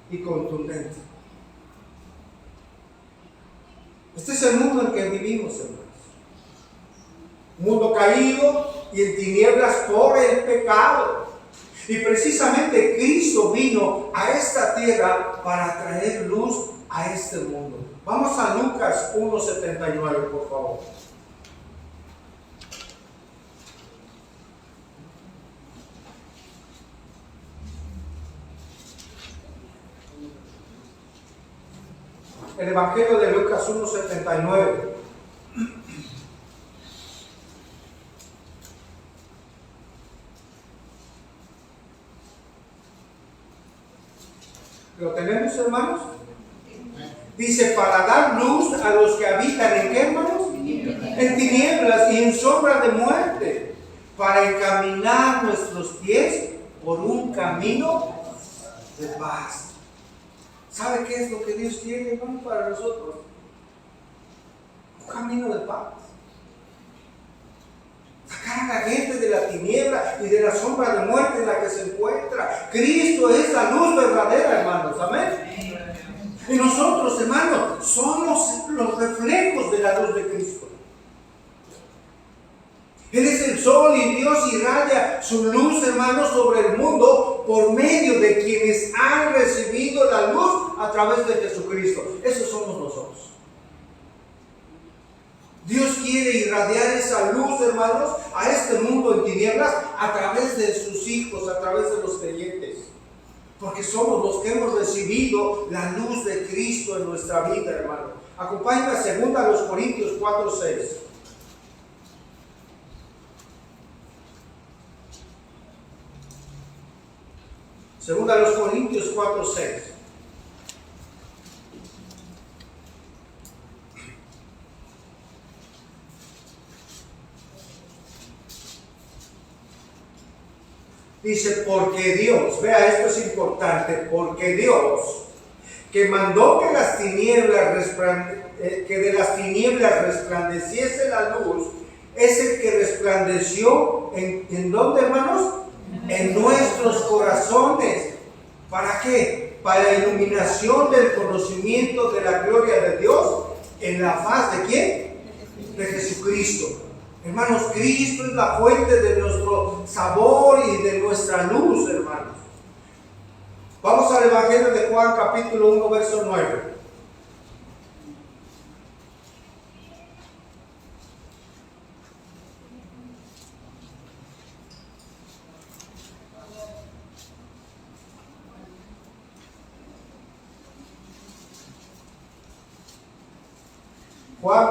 y contundente. Este es el mundo en que vivimos, hermanos. Mundo caído y en tinieblas por el pecado. Y precisamente Cristo vino a esta tierra para traer luz a este mundo. Vamos a Lucas 1:79, por favor. El Evangelio de Lucas 1:79. ¿Lo tenemos, hermanos? Dice, para dar luz a los que habitan en qué, hermanos? En tinieblas y en sombra de muerte, para encaminar nuestros pies por un camino de paz. ¿Sabe qué es lo que Dios quiere, hermano, para nosotros? Un camino de paz. Sacar a la gente de la tiniebla y de la sombra de muerte en la que se encuentra. Cristo es la luz verdadera, hermanos. Amén. Y nosotros, hermanos, somos los reflejos de la luz de Cristo. Él es el sol y Dios irradia su luz, hermanos, sobre el mundo por medio de quienes han recibido la luz a través de Jesucristo. Esos somos nosotros. Dios quiere irradiar esa luz, hermanos, a este mundo en tinieblas a través de sus hijos, a través de los creyentes. Porque somos los que hemos recibido la luz de Cristo en nuestra vida, hermano. Acompáñame a 2 Corintios 4:6. Segunda a los Corintios 4:6. Dice, porque Dios, vea, esto es importante, porque Dios, que mandó que de las tinieblas resplandeciese la luz, es el que resplandeció ¿en dónde, hermanos? En nuestros corazones. ¿Para qué? Para la iluminación del conocimiento de la gloria de Dios en la faz de ¿quién? De Jesucristo. Hermanos, Cristo es la fuente de nuestro sabor y de nuestra luz, hermanos. Vamos al Evangelio de Juan, capítulo 1, verso 9. Juan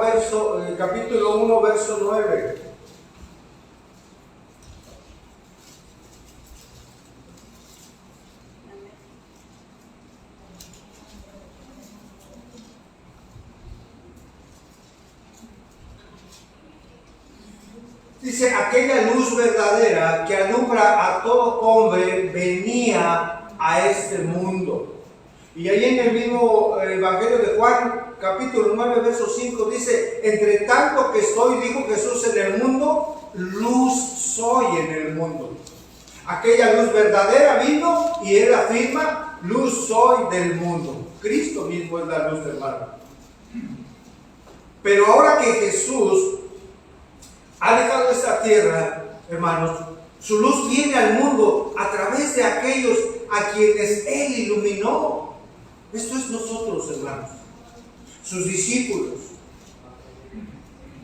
capítulo 1, verso 9. Dice, aquella luz verdadera que alumbra a todo hombre venía a este mundo. Y ahí en el mismo Evangelio de Juan, capítulo 9, verso 5, dice, entre tanto que estoy, dijo Jesús, en el mundo, luz soy en el mundo. Aquella luz verdadera vino y él afirma, luz soy del mundo. Cristo mismo es la luz del mundo. Pero ahora que Jesús ha dejado esta tierra, hermanos, su luz viene al mundo a través de aquellos a quienes él iluminó. Esto es nosotros, hermanos, sus discípulos.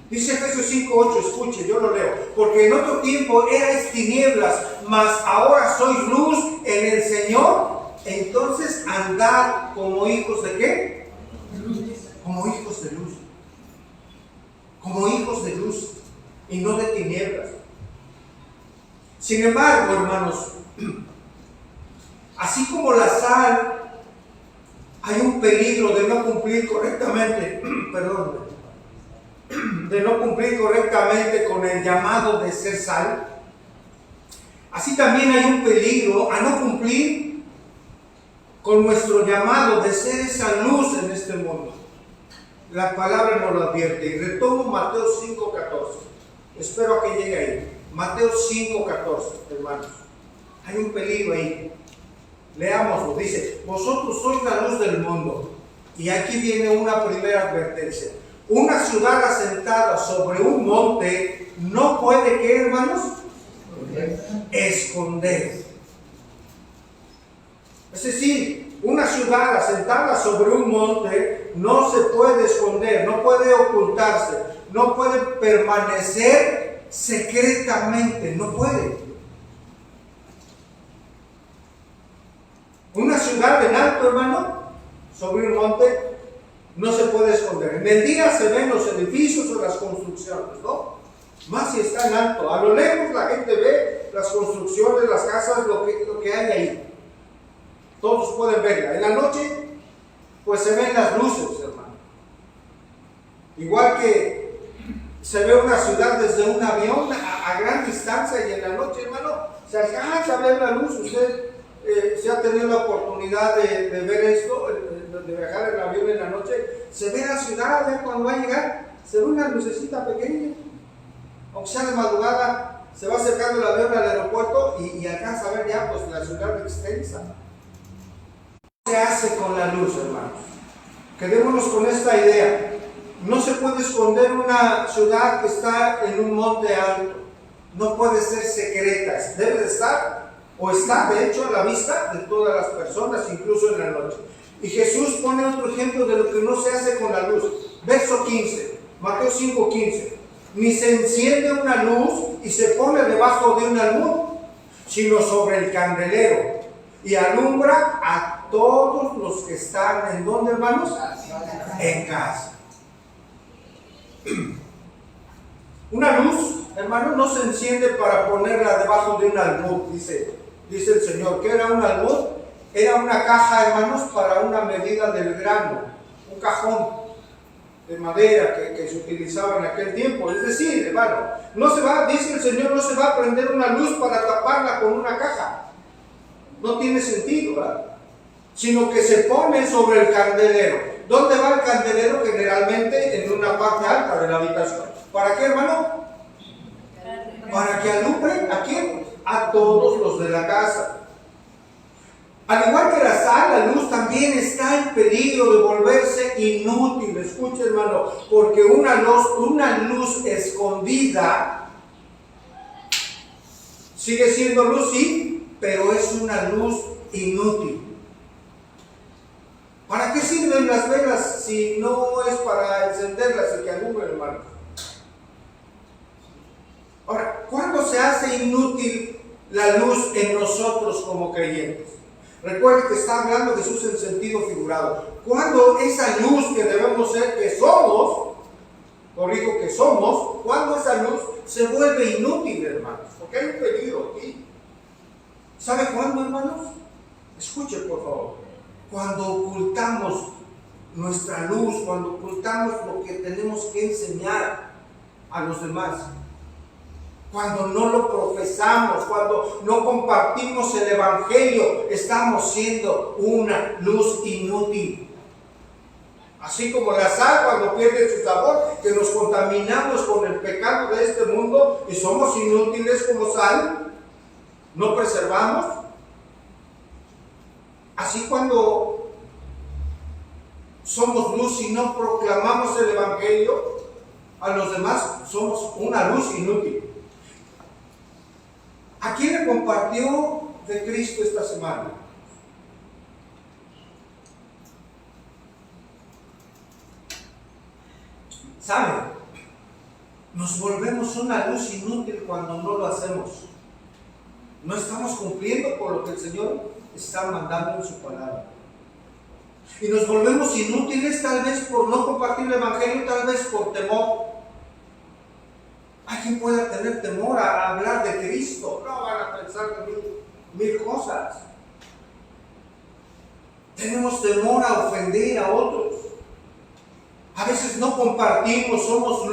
Dice Efesios 5:8, escuche, yo lo leo. Porque en otro tiempo erais tinieblas, mas ahora sois luz en el Señor. Entonces andad como hijos de ¿qué? Como hijos de luz. Como hijos de luz y no de tinieblas. Sin embargo, hermanos, así como la sal, hay un peligro de no cumplir correctamente, de no cumplir correctamente con el llamado de ser sal. Así también hay un peligro a no cumplir con nuestro llamado de ser esa luz en este mundo. La palabra nos lo advierte. Y retomo Mateo 5:14. Espero a que llegue ahí. Mateo 5:14, hermanos. Hay un peligro ahí. Leámoslo. Dice, vosotros sois la luz del mundo. Y aquí viene una primera advertencia. Una ciudad asentada sobre un monte no puede, ¿qué, hermanos? Esconder. Es decir, una ciudad asentada sobre un monte no se puede esconder, no puede ocultarse, no puede permanecer secretamente, no puede. Una ciudad en alto, hermano, sobre un monte, no se puede esconder. En el día se ven los edificios o las construcciones, ¿no? Más si está en alto. A lo lejos la gente ve las construcciones, las casas, lo que hay ahí. Todos pueden verla. En la noche, pues se ven las luces, hermano. Igual que se ve una ciudad desde un avión a gran distancia y en la noche, hermano, se alcanza a ver la luz. Usted si ha tenido la oportunidad de ver esto, de viajar en avión en la noche, se ve la ciudad, cuando va a llegar, se ve una lucecita pequeña. Aunque sea de madrugada, se va acercando el avión al aeropuerto y alcanza a ver ya pues la ciudad extensa. ¿Qué se hace con la luz, hermanos? Quedémonos con esta idea. No se puede esconder una ciudad que está en un monte alto. No puede ser secreta. Debe de estar, o está de hecho a la vista de todas las personas, incluso en la noche. Y Jesús pone otro ejemplo de lo que no se hace con la luz. Verso 15, Mateo 5:15. Ni se enciende una luz y se pone debajo de un almud, sino sobre el candelero, y alumbra a todos los que están, ¿en dónde, hermanos? En casa. Una luz, hermano, no se enciende para ponerla debajo de un almud, dice el Señor. ¿Qué era un almud? Era una caja, hermanos, para una medida del grano, un cajón. de madera que se utilizaba en aquel tiempo. Es decir, hermano, no se va, dice el Señor, no se va a prender una luz para taparla con una caja. No tiene sentido, ¿verdad? Sino que se pone sobre el candelero. ¿Dónde va el candelero? Generalmente en una parte alta de la habitación. ¿Para qué, hermano? Para que alumbre ¿a quién? A todos los de la casa. Al igual que la sal, la luz también está en peligro de volverse inútil. Escuche, hermano, porque una luz escondida sigue siendo luz, sí, pero es una luz inútil. ¿Para qué sirven las velas si no es para encenderlas y que alumbren, hermano? Ahora, ¿cuándo se hace inútil la luz en nosotros como creyentes? Recuerde que está hablando Jesús en sentido figurado. Cuando esa luz que debemos ser, que somos, corrijo que somos, cuando esa luz se vuelve inútil, hermanos, porque hay un peligro aquí. ¿Sabe cuándo, hermanos? Escuche, por favor. Cuando ocultamos nuestra luz, cuando ocultamos lo que tenemos que enseñar a los demás. Cuando no lo profesamos, cuando no compartimos el Evangelio, estamos siendo una luz inútil. Así como la sal cuando pierde su sabor, que nos contaminamos con el pecado de este mundo y somos inútiles como sal, no preservamos. Así cuando somos luz y no proclamamos el Evangelio a los demás, somos una luz inútil. ¿A quién le compartió de Cristo esta semana? ¿Saben? Nos volvemos una luz inútil cuando no lo hacemos. No estamos cumpliendo con lo que el Señor está mandando en su palabra. Y nos volvemos inútiles tal vez por no compartir el Evangelio, tal vez por temor. Hay quien pueda tener temor a hablar de Cristo. No van a pensar de mil cosas. Tenemos temor a ofender a otros. A veces no compartimos, somos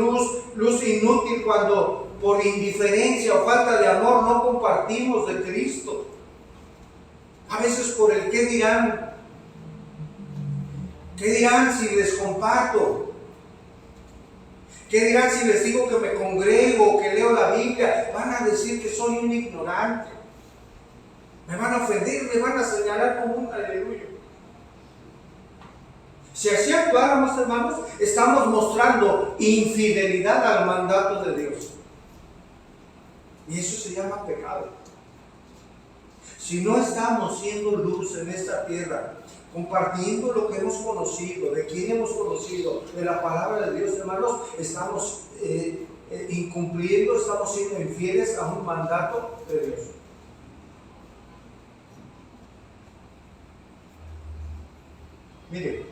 luz inútil cuando por indiferencia o falta de amor no compartimos de Cristo. A veces por el qué dirán. ¿Qué dirán si les comparto? ¿Qué dirán si les digo que me congrego, que leo la Biblia? Van a decir que soy un ignorante. Me van a ofender, me van a señalar como un aleluya. Si así actuáramos, hermanos, estamos mostrando infidelidad al mandato de Dios. Y eso se llama pecado. Si no estamos siendo luz en esta tierra, compartiendo lo que hemos conocido, de quién hemos conocido, de la palabra de Dios, hermanos, estamos incumpliendo, estamos siendo infieles a un mandato de Dios. Mire,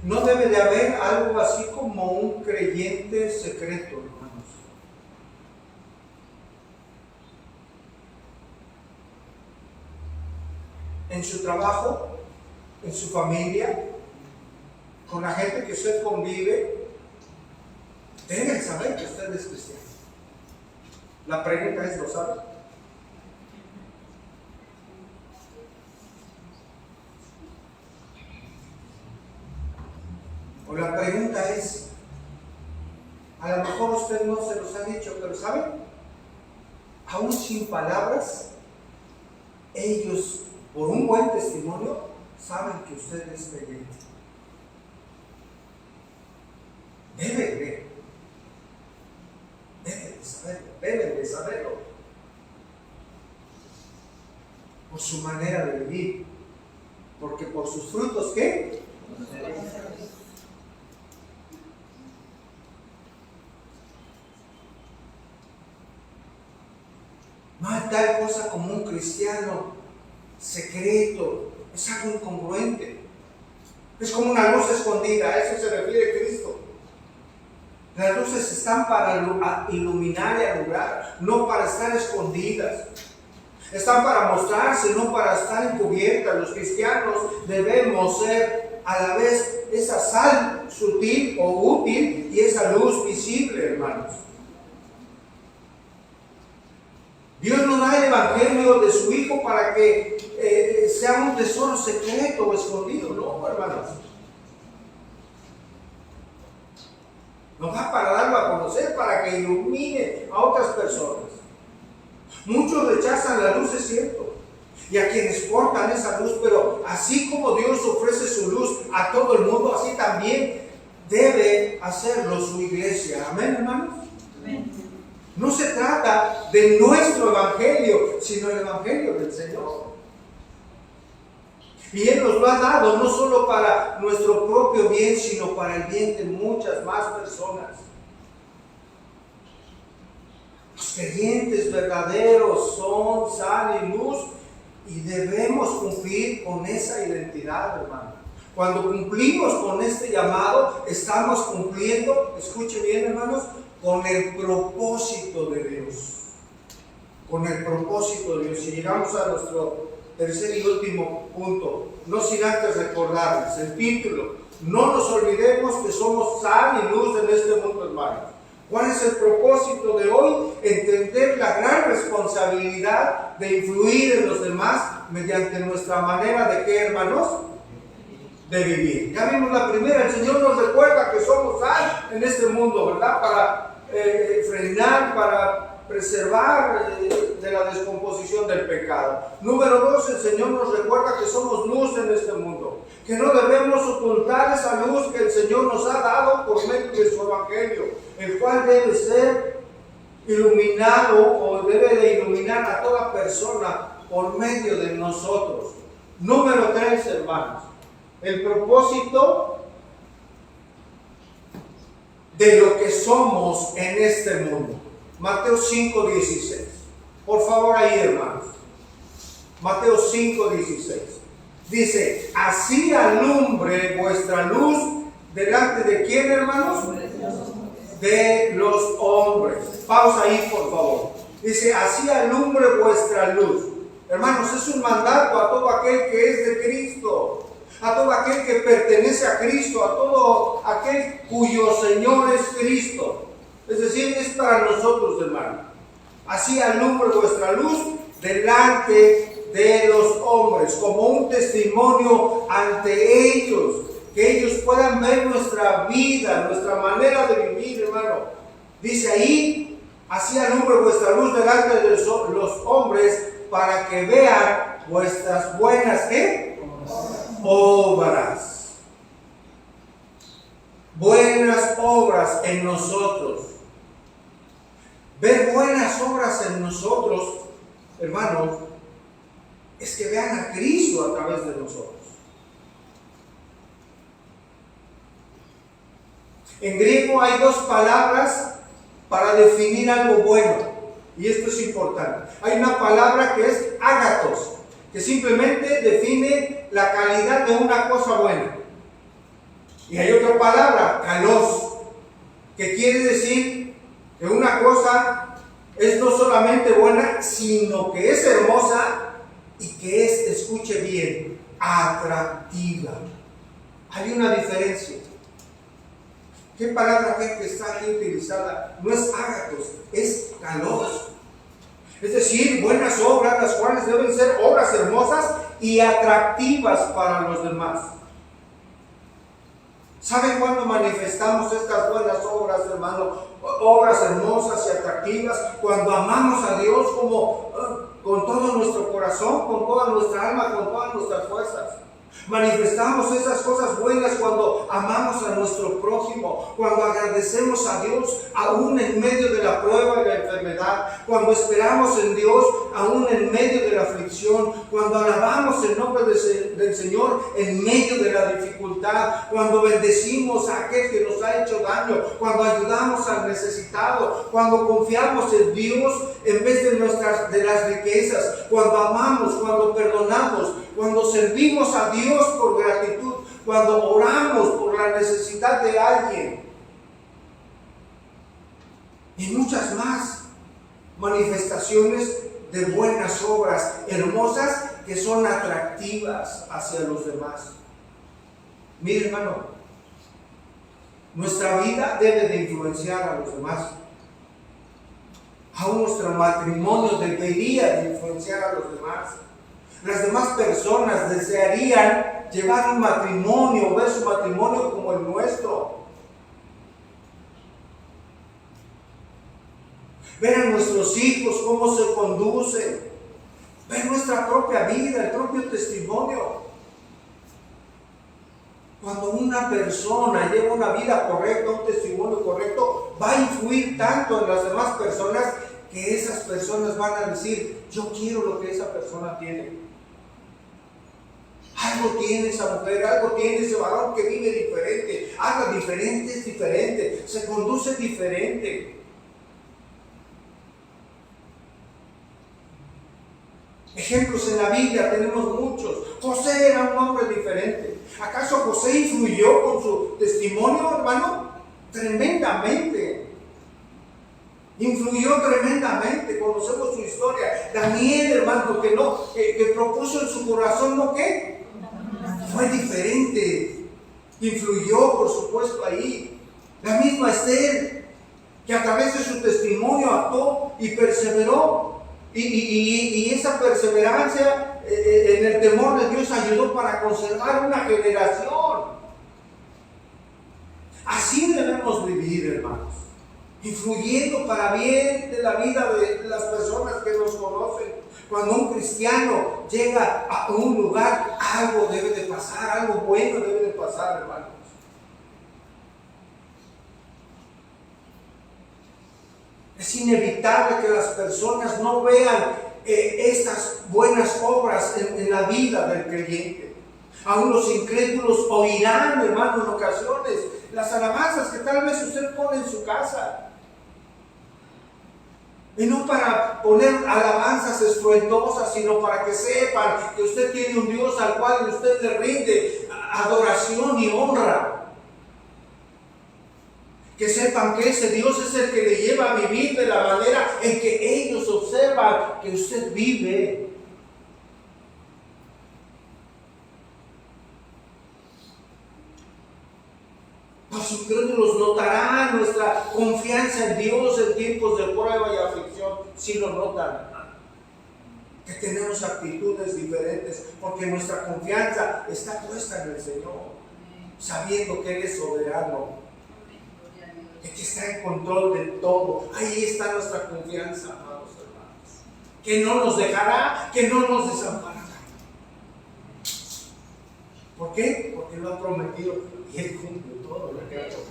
no debe de haber algo así como un creyente secreto, hermanos. En su trabajo, en su familia, con la gente que usted convive, deben saber que usted es cristiano. La pregunta es, ¿lo sabe? O la pregunta es, a lo mejor usted no se los ha dicho, pero ¿sabe? Aún sin palabras, ellos, por un buen testimonio, saben que usted es creyente. Deben de saberlo. Por su manera de vivir. Porque por sus frutos, ¿qué? No hay tal cosa como un cristiano secreto, es algo incongruente. Es como una luz escondida, a eso se refiere Cristo. Las luces están para iluminar y alumbrar, no para estar escondidas. Están para mostrarse, no para estar encubiertas. Los cristianos debemos ser a la vez esa sal sutil o útil y esa luz visible, hermanos. Dios nos da el evangelio de su Hijo para que sea un tesoro secreto o escondido, no, hermanos. Nos da para darlo a conocer, para que ilumine a otras personas. Muchos rechazan la luz, es cierto, y a quienes portan esa luz, pero así como Dios ofrece su luz a todo el mundo, así también debe hacerlo su iglesia. Amén, hermanos. Amén. No se trata de nuestro evangelio, sino el evangelio del Señor. Y Él nos lo ha dado no solo para nuestro propio bien, sino para el bien de muchas más personas. Los creyentes verdaderos son sal y luz y debemos cumplir con esa identidad, hermano. Cuando cumplimos con este llamado, estamos cumpliendo, escuchen bien, hermanos, con el propósito de Dios. Con el propósito de Dios. Y llegamos a nuestro tercer y último punto, no sin antes recordarles el título. No nos olvidemos que somos sal y luz en este mundo, hermanos. ¿Cuál es el propósito de hoy? Entender la gran responsabilidad de influir en los demás mediante nuestra manera de ¿qué, hermanos? De vivir. Ya vimos la primera, el Señor nos recuerda que somos sal en este mundo, ¿verdad? Para frenar, para preservar de la descomposición del pecado. Número 2, el Señor nos recuerda que somos luz en este mundo, que no debemos ocultar esa luz que el Señor nos ha dado por medio de su evangelio, el cual debe ser iluminado o debe de iluminar a toda persona por medio de nosotros. Número 3, hermanos, el propósito de lo que somos en este mundo. Mateo 5:16. Por favor, ahí, hermanos. Mateo 5:16. Dice, así alumbre vuestra luz delante de quién, hermanos? De los hombres. Pausa ahí, por favor. Dice, así alumbre vuestra luz. Hermanos, es un mandato a todo aquel que es de Cristo, a todo aquel que pertenece a Cristo, a todo aquel cuyo Señor es Cristo. Es decir, es para nosotros, hermanos. Así alumbre vuestra luz delante de los hombres, como un testimonio ante ellos, que ellos puedan ver nuestra vida, nuestra manera de vivir, hermano. Dice ahí, así alumbre vuestra luz delante de los hombres, para que vean vuestras buenas, ¿qué? Obras. Buenas obras en nosotros. Ver buenas obras en nosotros, hermanos, es que vean a Cristo a través de nosotros. En griego hay dos palabras para definir algo bueno, y esto es importante. Hay una palabra que es ágatos, que simplemente define la calidad de una cosa buena. Y hay otra palabra, kalos, que quiere decir que una cosa es no solamente buena, sino que es hermosa y que es, escuche bien, atractiva. Hay una diferencia. ¿Qué palabra que está aquí utilizada? No es ágatos, es kalos. Es decir, buenas obras, las cuales deben ser obras hermosas y atractivas para los demás. ¿Saben cuándo manifestamos estas buenas obras, hermano? Obras hermosas y atractivas, cuando amamos a Dios como con todo nuestro corazón, con toda nuestra alma, con todas nuestras fuerzas. Manifestamos esas cosas buenas cuando amamos a nuestro prójimo, cuando agradecemos a Dios aún en medio de la prueba y la enfermedad, cuando esperamos en Dios aún en medio de la aflicción, cuando alabamos el nombre del Señor en medio de la dificultad, cuando bendecimos a aquel que nos ha hecho daño, cuando ayudamos al necesitado, cuando confiamos en Dios en vez de las riquezas, cuando amamos, cuando perdonamos, cuando servimos a Dios por gratitud, cuando oramos por la necesidad de alguien. Y muchas más manifestaciones de buenas obras hermosas que son atractivas hacia los demás. Mire, hermano, nuestra vida debe de influenciar a los demás. Aún nuestro matrimonio debería de influenciar a los demás. Las demás personas desearían llevar un matrimonio, ver su matrimonio como el nuestro. Ver a nuestros hijos cómo se conducen. Ver nuestra propia vida, el propio testimonio. Cuando una persona lleva una vida correcta, un testimonio correcto, va a influir tanto en las demás personas que esas personas van a decir, yo quiero lo que esa persona tiene. Algo tiene esa mujer, algo tiene ese varón que vive diferente, habla diferente, es diferente, se conduce diferente. Ejemplos en la Biblia tenemos muchos. José era un hombre diferente. ¿Acaso José influyó con su testimonio, hermano? Tremendamente. Influyó tremendamente. Conocemos su historia. Daniel, hermano, que propuso en su corazón, ¿no qué? Fue diferente. Influyó, por supuesto, ahí. La misma Esther, que a través de su testimonio actuó y perseveró. Y esa perseverancia en el temor de Dios ayudó para conservar una generación. Así debemos vivir, hermanos, influyendo para bien de la vida de las personas que nos conocen. Cuando un cristiano llega a un lugar, algo debe de pasar, algo bueno debe de pasar, hermanos. Es inevitable que las personas no vean estas buenas obras en la vida del creyente. Aún los incrédulos oirán, hermano, en ocasiones las alabanzas que tal vez usted pone en su casa. Y no para poner alabanzas estruendosas, sino para que sepan que usted tiene un Dios al cual usted le rinde adoración y honra. Que sepan que ese Dios es el que le lleva a vivir de la manera en que ellos observan que usted vive. Los incrédulos notarán nuestra confianza en Dios en tiempos de prueba y aflicción. Si lo notan, que tenemos actitudes diferentes, porque nuestra confianza está puesta en el Señor, sabiendo que Él es soberano, que está en control de todo. Ahí está nuestra confianza, amados hermanos, que no nos dejará, que no nos desamparará. ¿Por qué? Porque lo ha prometido y Él cumple todo lo que ha prometido.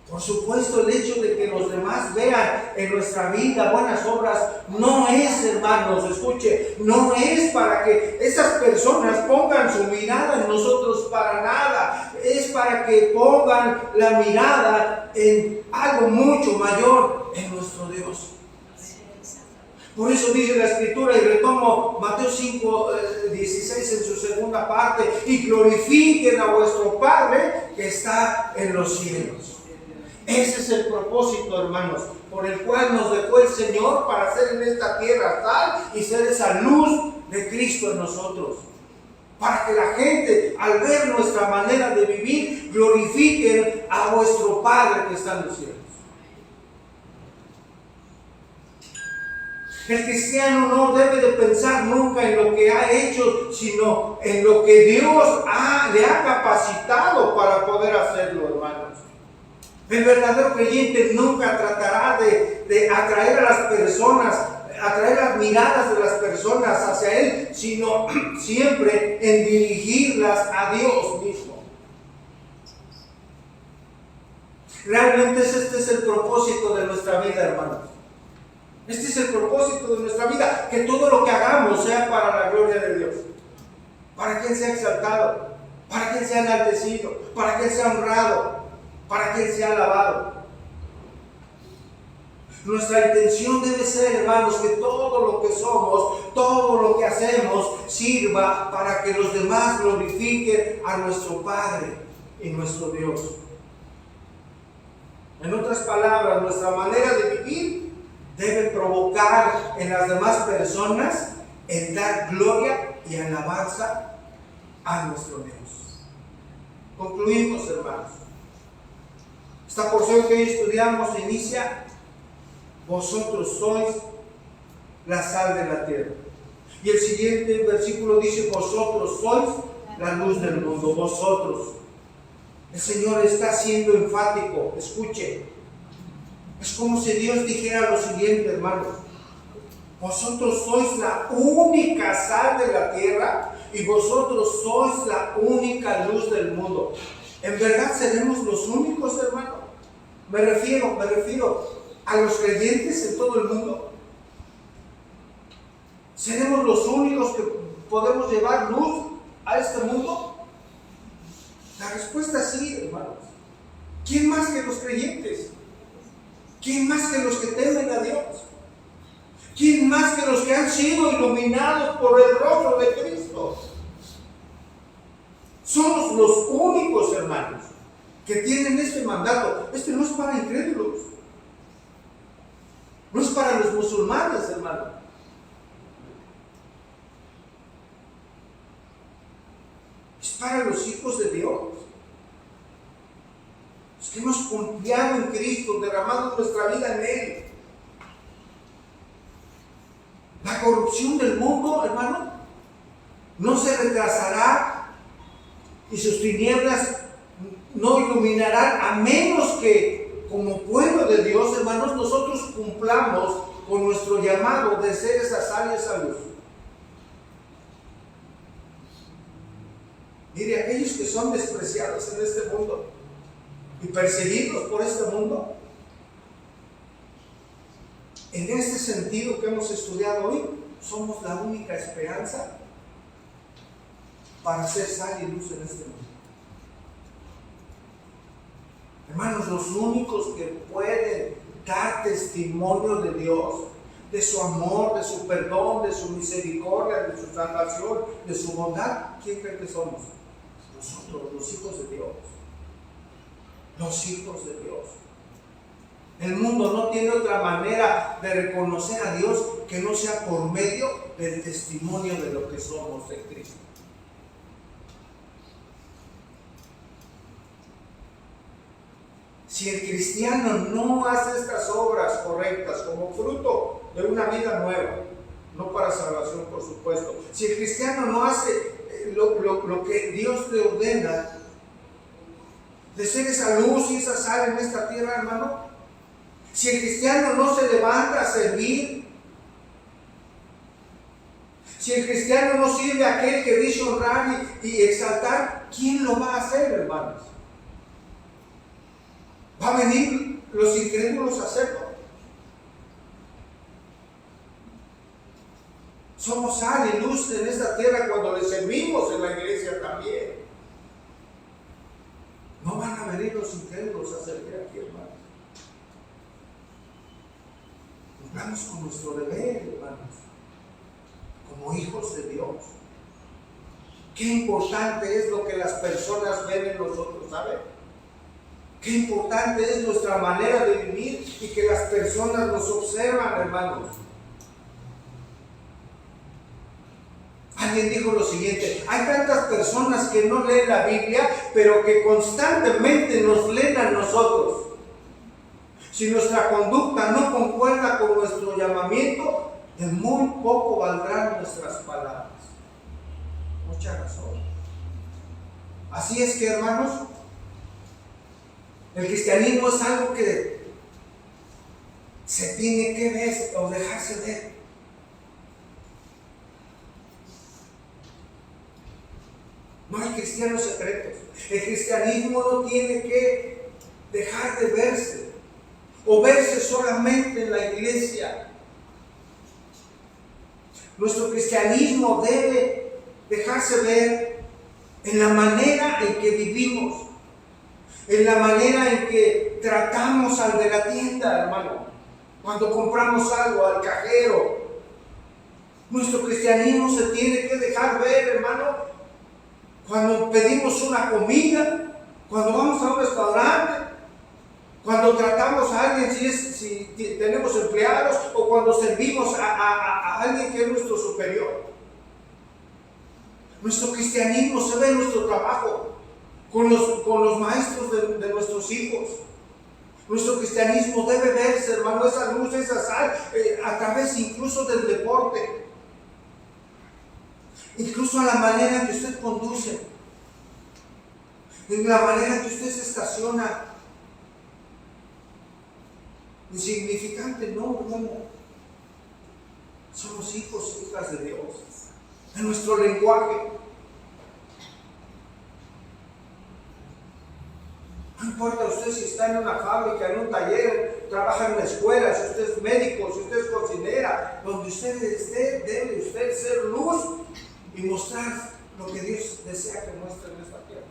Por supuesto, el hecho de que los demás vean en nuestra vida buenas obras no es, hermanos, escuche, no es para que esas personas pongan su mirada en nosotros para nada. Es para que pongan la mirada en algo mucho mayor, en nuestro Dios. Por eso dice la Escritura, y retomo Mateo 5:16 en su segunda parte, y glorifiquen a vuestro Padre que está en los cielos. Ese es el propósito, hermanos, por el cual nos dejó el Señor para ser en esta tierra sal y ser esa luz de Cristo en nosotros. Para que la gente, al ver nuestra manera de vivir, glorifiquen a vuestro Padre que está en los cielos. El cristiano no debe de pensar nunca en lo que ha hecho, sino en lo que Dios le ha capacitado para poder hacerlo, hermanos. El verdadero creyente nunca tratará de atraer a las personas, atraer las miradas de las personas hacia Él, sino siempre en dirigirlas a Dios mismo. Realmente este es el propósito de nuestra vida, hermanos. Este es el propósito de nuestra vida, que todo lo que hagamos sea para la gloria de Dios, para que Él sea exaltado, para que Él sea enaltecido, para que Él sea honrado, para que Él sea alabado. Nuestra intención debe ser, hermanos, que todo lo que somos, todo lo que hacemos, sirva para que los demás glorifiquen a nuestro Padre y nuestro Dios. En otras palabras, nuestra manera de vivir debe provocar en las demás personas en dar gloria y alabanza a nuestro Dios. Concluimos, hermanos. Esta porción que hoy estudiamos inicia: vosotros sois la sal de la tierra. Y el siguiente versículo dice: vosotros sois la luz del mundo. Vosotros. El Señor está siendo enfático. Escuche. Es como si Dios dijera lo siguiente, hermanos: vosotros sois la única sal de la tierra y vosotros sois la única luz del mundo. ¿En verdad seremos los únicos, hermanos? Me refiero a los creyentes en todo el mundo. ¿Seremos los únicos que podemos llevar luz a este mundo? La respuesta es sí, hermanos. ¿Quién más que los creyentes? ¿Quién más que los que temen a Dios? ¿Quién más que los que han sido iluminados por el rostro de Cristo? Somos los únicos, hermanos, que tienen este mandato. Este no es para incrédulos. No es para los musulmanes, hermanos. Es para los hijos de Dios. Los que hemos confiado en Cristo, derramado nuestra vida en Él. La corrupción del mundo, hermano, no se retrasará y sus tinieblas no iluminarán, a menos que, como pueblo de Dios, hermanos, nosotros cumplamos con nuestro llamado de ser esa sal y esa luz. Mire, aquellos que son despreciados en este mundo y perseguidos por este mundo, en este sentido que hemos estudiado hoy, somos la única esperanza para ser sal y luz en este mundo. Hermanos, los únicos que pueden dar testimonio de Dios, de su amor, de su perdón, de su misericordia, de su salvación, de su bondad, ¿quién cree que somos? Nosotros, los hijos de Dios. Los hijos de Dios. El mundo no tiene otra manera de reconocer a Dios que no sea por medio del testimonio de lo que somos en Cristo. Si el cristiano no hace estas obras correctas como fruto de una vida nueva, no para salvación, por supuesto, si el cristiano no hace lo que Dios le ordena, de ser esa luz y esa sal en esta tierra, hermano, si el cristiano no se levanta a servir, si el cristiano no sirve a aquel que dice honrar y exaltar, ¿quién lo va a hacer, hermanos? ¿Va a venir los incrédulos a hacerlo? Somos sal y luz en esta tierra cuando le servimos en la iglesia también. No van a venir los incrédulos a servir aquí, hermanos. Cumplamos con nuestro deber, hermanos, como hijos de Dios. Qué importante es lo que las personas ven en nosotros, ¿saben? Qué importante es nuestra manera de vivir y que las personas nos observan, hermanos. Alguien dijo lo siguiente: hay tantas personas que no leen la Biblia, pero que constantemente nos leen a nosotros. Si nuestra conducta no concuerda con nuestro llamamiento, de muy poco valdrán nuestras palabras. Mucha razón. Así es que, hermanos, el cristianismo es algo que se tiene que ver o dejarse ver. No hay cristianos secretos. El cristianismo no tiene que dejar de verse o verse solamente en la iglesia. Nuestro cristianismo debe dejarse ver en la manera en que vivimos, en la manera en que tratamos al de la tienda, hermano. Cuando compramos algo, al cajero. Nuestro cristianismo se tiene que dejar ver, hermano, cuando pedimos una comida, cuando vamos a un restaurante, Cuando tratamos a alguien, si tenemos empleados o cuando servimos a alguien que es nuestro superior. Nuestro cristianismo se ve en nuestro trabajo, con los maestros de nuestros hijos. Nuestro cristianismo debe verse, hermano, esa luz, esa sal, a través incluso del deporte. Incluso a la manera en que usted conduce, en la manera en que usted se estaciona. Insignificante, no, hermano. Somos hijos e hijas de Dios. En nuestro lenguaje. No importa usted si está en una fábrica, en un taller, trabaja en una escuela, si usted es médico, si usted es cocinera, donde usted esté, debe usted ser luz y mostrar lo que Dios desea que muestre en esta tierra.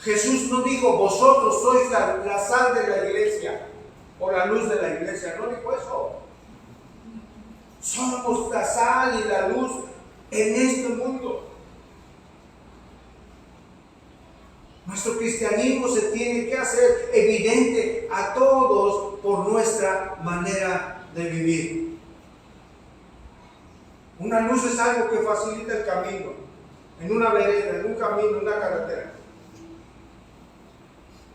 Jesús no dijo, vosotros sois la sal de la iglesia o la luz de la iglesia, no dijo eso. Somos la sal y la luz en este mundo. Nuestro cristianismo se tiene que hacer evidente a todos por nuestra manera de vivir. Una luz es algo que facilita el camino, en una vereda, en un camino, en una carretera.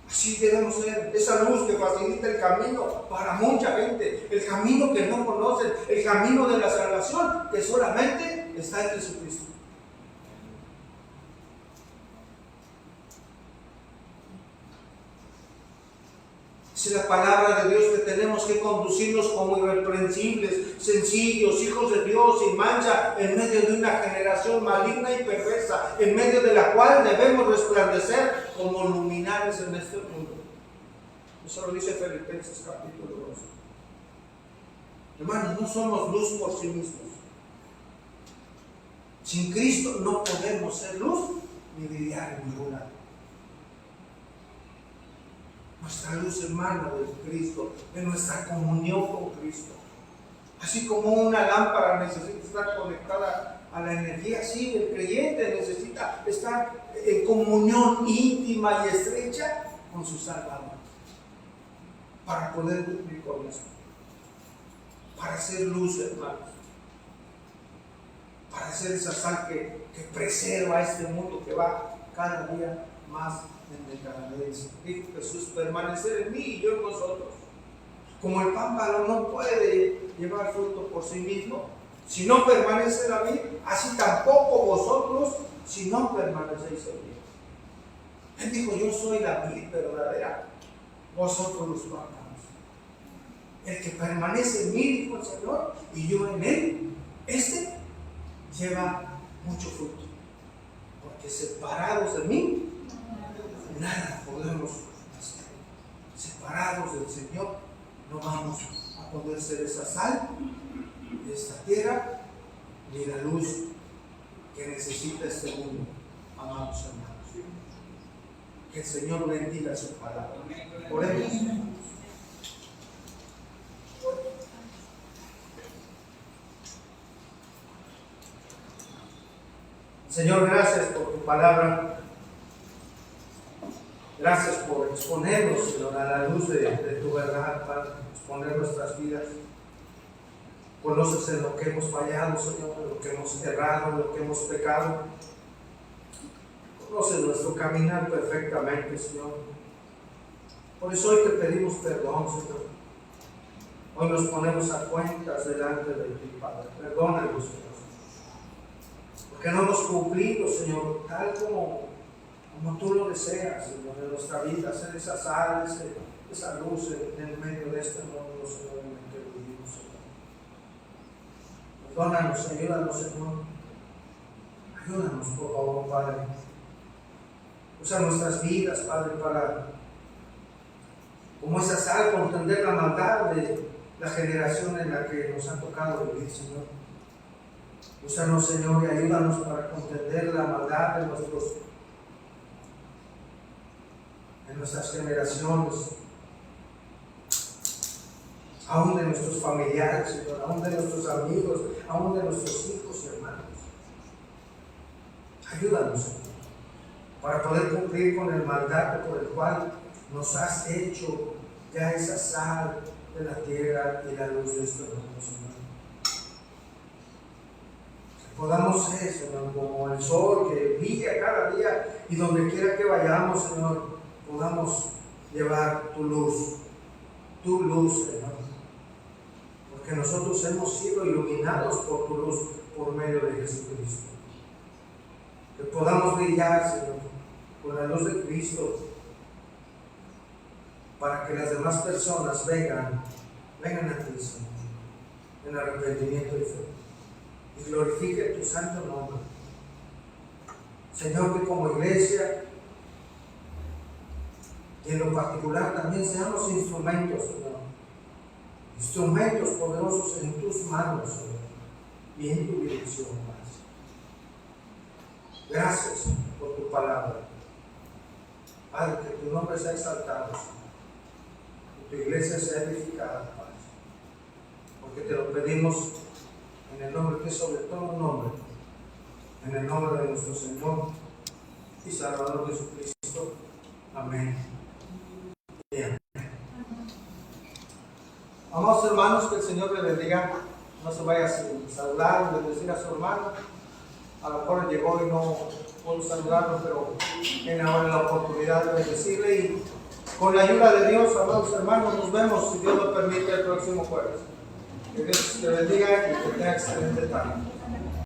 Así debemos ser, esa luz que facilita el camino para mucha gente, el camino que no conocen, el camino de la salvación que solamente está en Jesucristo. Es la palabra de Dios que tenemos que conducirnos como irreprensibles, sencillos, hijos de Dios, sin mancha, en medio de una generación maligna y perversa, en medio de la cual debemos resplandecer como luminares en este mundo. Eso lo dice Filipenses capítulo 2. Hermanos, no somos luz por sí mismos. Sin Cristo no podemos ser luz ni brillar en ningún lado. Nuestra luz emana de Cristo, de nuestra comunión con Cristo. Así como una lámpara necesita estar conectada a la energía, sí, el creyente necesita estar en comunión íntima y estrecha con su Salvador para poder cumplir con esto, para hacer luz, hermanos, para ser esa sal que preserva este mundo que va cada día más en decadencia. Dijo Jesús, permanecer en mí y yo en vosotros. Como el pámpano no puede llevar fruto por sí mismo, si no permanece en la vid, así tampoco vosotros si no permanecéis en mí. Él dijo, yo soy la vid verdadera, vosotros los pámpanos. El que permanece en mí, dijo el Señor, y yo en él, este lleva mucho fruto, porque separados de mí nada podemos hacer. Separados del Señor no vamos a poder ser esa sal de esta tierra ni la luz que necesita este mundo, amados hermanos. Que el Señor bendiga su palabra. Oremos. Señor, gracias por tu palabra. Gracias por exponernos, Señor, a la luz de tu verdad, para exponer nuestras vidas. Conoces en lo que hemos fallado, Señor, en lo que hemos errado, en lo que hemos pecado. Conoces nuestro caminar perfectamente, Señor. Por eso hoy te pedimos perdón, Señor. Hoy nos ponemos a cuentas delante de ti, Padre. Perdónanos, Señor. Porque no hemos cumplido, Señor, tal como tú lo deseas, Señor, en nuestra vida, ser esa sal, esa luz en el medio de este mundo, Señor, en el que vivimos, Señor. Perdónanos, ayúdanos, Señor. Ayúdanos, por favor, Padre. Usa nuestras vidas, Padre, para, como esa sal, contender la maldad de la generación en la que nos ha tocado vivir, Señor. Úsanos, Señor, y ayúdanos para contender la maldad de nuestras generaciones, aún de nuestros familiares, Señor, aún de nuestros amigos, aún de nuestros hijos y hermanos. Ayúdanos, Señor, para poder cumplir con el mandato por el cual nos has hecho ya esa sal de la tierra y la luz de este mundo, Señor. Que podamos ser, Señor, como el sol que brilla cada día y donde quiera que vayamos, Señor, podamos llevar tu luz, Señor. Porque nosotros hemos sido iluminados por tu luz por medio de Jesucristo. Que podamos brillar, Señor, con la luz de Cristo, para que las demás personas vengan a ti, Señor, en arrepentimiento y fe, y glorifique tu santo nombre. Señor, que como iglesia, y en lo particular también seamos instrumentos, Señor, instrumentos poderosos en tus manos, Señor, y en tu dirección, Padre. Gracias por tu palabra. Padre, que tu nombre sea exaltado, Señor. Tu iglesia sea edificada, Padre, porque te lo pedimos en el nombre que es sobre todo nombre, en el nombre de nuestro Señor y Salvador Jesucristo. Amén. Bien. Amados hermanos, que el Señor les bendiga. No se vaya sin saludar, bendecir a su hermano. A lo mejor llegó y no puedo saludarlo, pero tiene ahora la oportunidad de bendecirle, y con la ayuda de Dios, amados hermanos, nos vemos, si Dios lo permite, el próximo jueves. Que Dios te bendiga y que tenga excelente tarde.